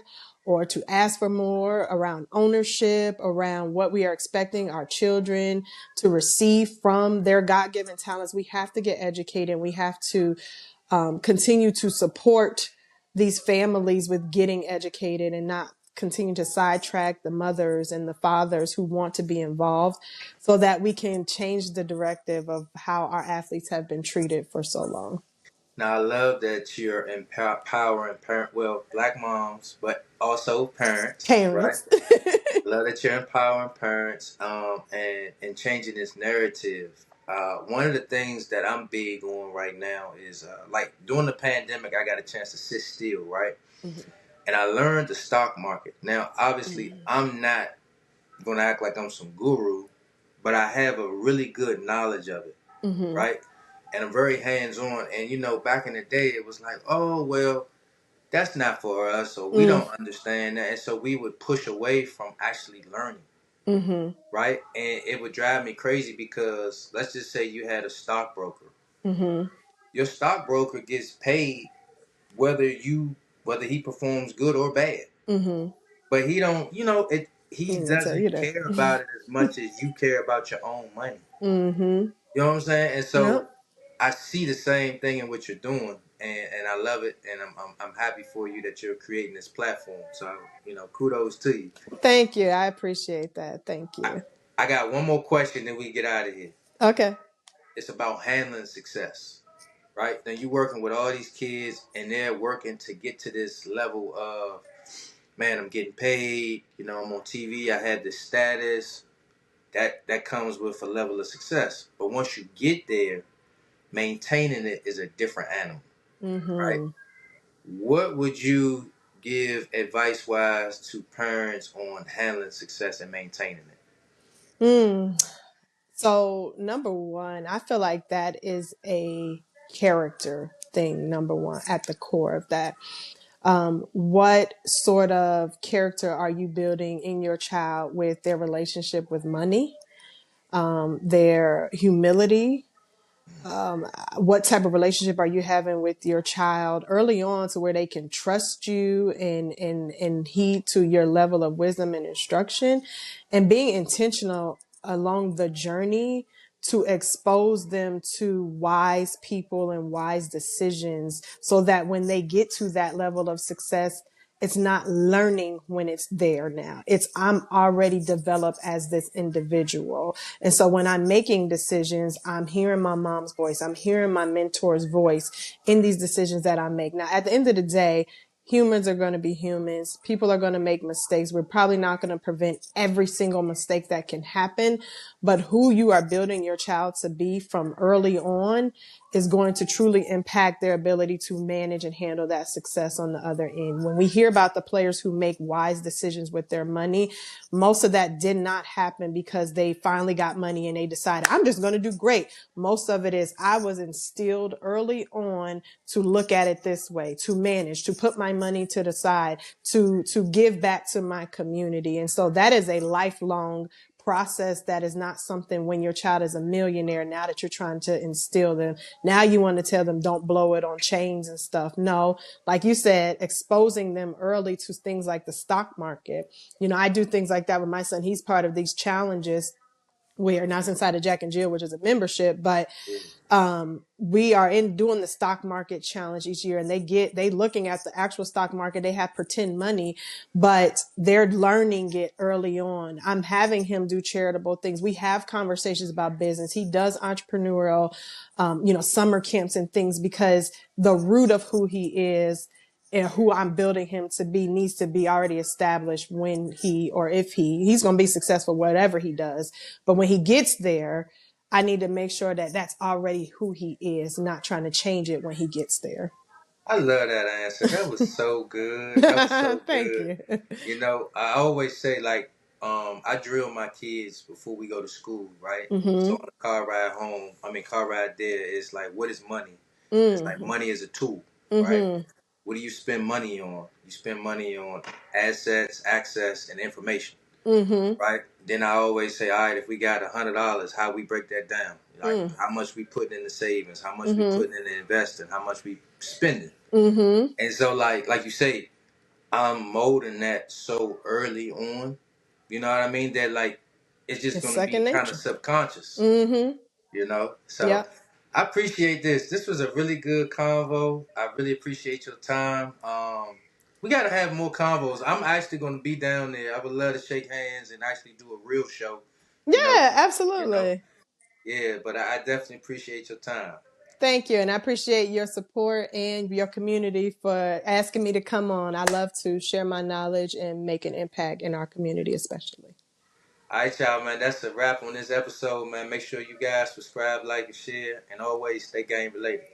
or to ask for more around ownership, around what we are expecting our children to receive from their God-given talents, we have to get educated. We have to continue to support these families with getting educated and not continue to sidetrack the mothers and the fathers who want to be involved, so that we can change the directive of how our athletes have been treated for so long. Now, I love that you're empowering Black moms, but also parents. Right? Love that you're empowering parents and changing this narrative. One of the things that I'm big on right now is like during the pandemic, I got a chance to sit still, right? Mm-hmm. And I learned the stock market. Now, obviously, I'm not going to act like I'm some guru, but I have a really good knowledge of it, right? and I'm very hands-on. And, you know, back in the day, it was like, oh, well, that's not for us, or we Mm. don't understand that. And so we would push away from actually learning, Mm-hmm. right? And it would drive me crazy because let's just say you had a stockbroker. Mm-hmm. Your stockbroker gets paid whether he performs good or bad. Mm-hmm. But he don't, you know, he I'm gonna tell you doesn't that. care about it as much as you care about your own money. Mm-hmm. You know what I'm saying? And so Yep. I see the same thing in what you're doing, and I love it, and I'm happy for you that you're creating this platform. So, you know, kudos to you. Thank you. I appreciate that. Thank I, you. I got one more question, then we get out of here. Okay. It's about handling success, right? Now you're working with all these kids, and they're working to get to this level of, man, I'm getting paid. You know, I'm on TV. I had this status. That comes with a level of success. But once you get there, maintaining it is a different animal, right? Mm-hmm. What would you give advice wise to parents on handling success and maintaining it? Mm. So number one, I feel like that is a character thing. Number one, at the core of that, what sort of character are you building in your child with their relationship with money, their humility, what type of relationship are you having with your child early on to where they can trust you and heed to your level of wisdom and instruction, and being intentional along the journey to expose them to wise people and wise decisions so that when they get to that level of success, it's not learning when it's there now. It's I'm already developed as this individual. And so when I'm making decisions, I'm hearing my mom's voice. I'm hearing my mentor's voice in these decisions that I make. Now, at the end of the day, humans are going to be humans. People are going to make mistakes. We're probably not going to prevent every single mistake that can happen, but who you are building your child to be from early on is going to truly impact their ability to manage and handle that success on the other end. When we hear about the players who make wise decisions with their money, most of that did not happen because they finally got money and they decided, I'm just going to do great. Most of it is I was instilled early on to look at it this way, to manage, to put my money to the side, to give back to my community. And so that is a lifelong process. That is not something when your child is a millionaire, now that you're trying to instill them, now you want to tell them don't blow it on chains and stuff. No, like you said, exposing them early to things like the stock market. You know, I do things like that with my son. He's part of these challenges where, now it's inside of Jack and Jill, which is a membership, but we are in doing the stock market challenge each year, and they looking at the actual stock market. They have pretend money, but they're learning it early on. I'm having him do charitable things. We have conversations about business. He does entrepreneurial, summer camps and things, because the root of who he is and who I'm building him to be needs to be already established when he, or if he's going to be successful, whatever he does. But when he gets there, I need to make sure that that's already who he is, not trying to change it when he gets there. I love that answer. That was so good. That was so Thank good. you. You know, I always say like, I drill my kids before we go to school, right? So Mm-hmm. on the car ride there, it's like, what is money? It's like Mm-hmm. money is a tool, right? Mm-hmm. What do you spend money on? You spend money on assets, access, and information, Mm-hmm. right? Then I always say, all right, if we got $100, how we break that down? Like Mm. how much we putting in the savings, how much we Mm-hmm. putting in the investing, how much we spending. Mm-hmm. And so like you say, I'm molding that so early on. You know what I mean? That like it's just It's gonna be second kind of nature. subconscious. Mm-hmm. You know? So Yep. I appreciate this. This was a really good convo. I really appreciate your time. We gotta have more convos. I'm actually gonna be down there. I would love to shake hands and actually do a real show. You know, Yeah, you know. absolutely. Yeah, but I definitely appreciate your time. Thank you. And I appreciate your support and your community for asking me to come on. I love to share my knowledge and make an impact in our community, especially. All right, y'all, man. That's a wrap on this episode, man. Make sure you guys subscribe, like, and share, and always stay game related.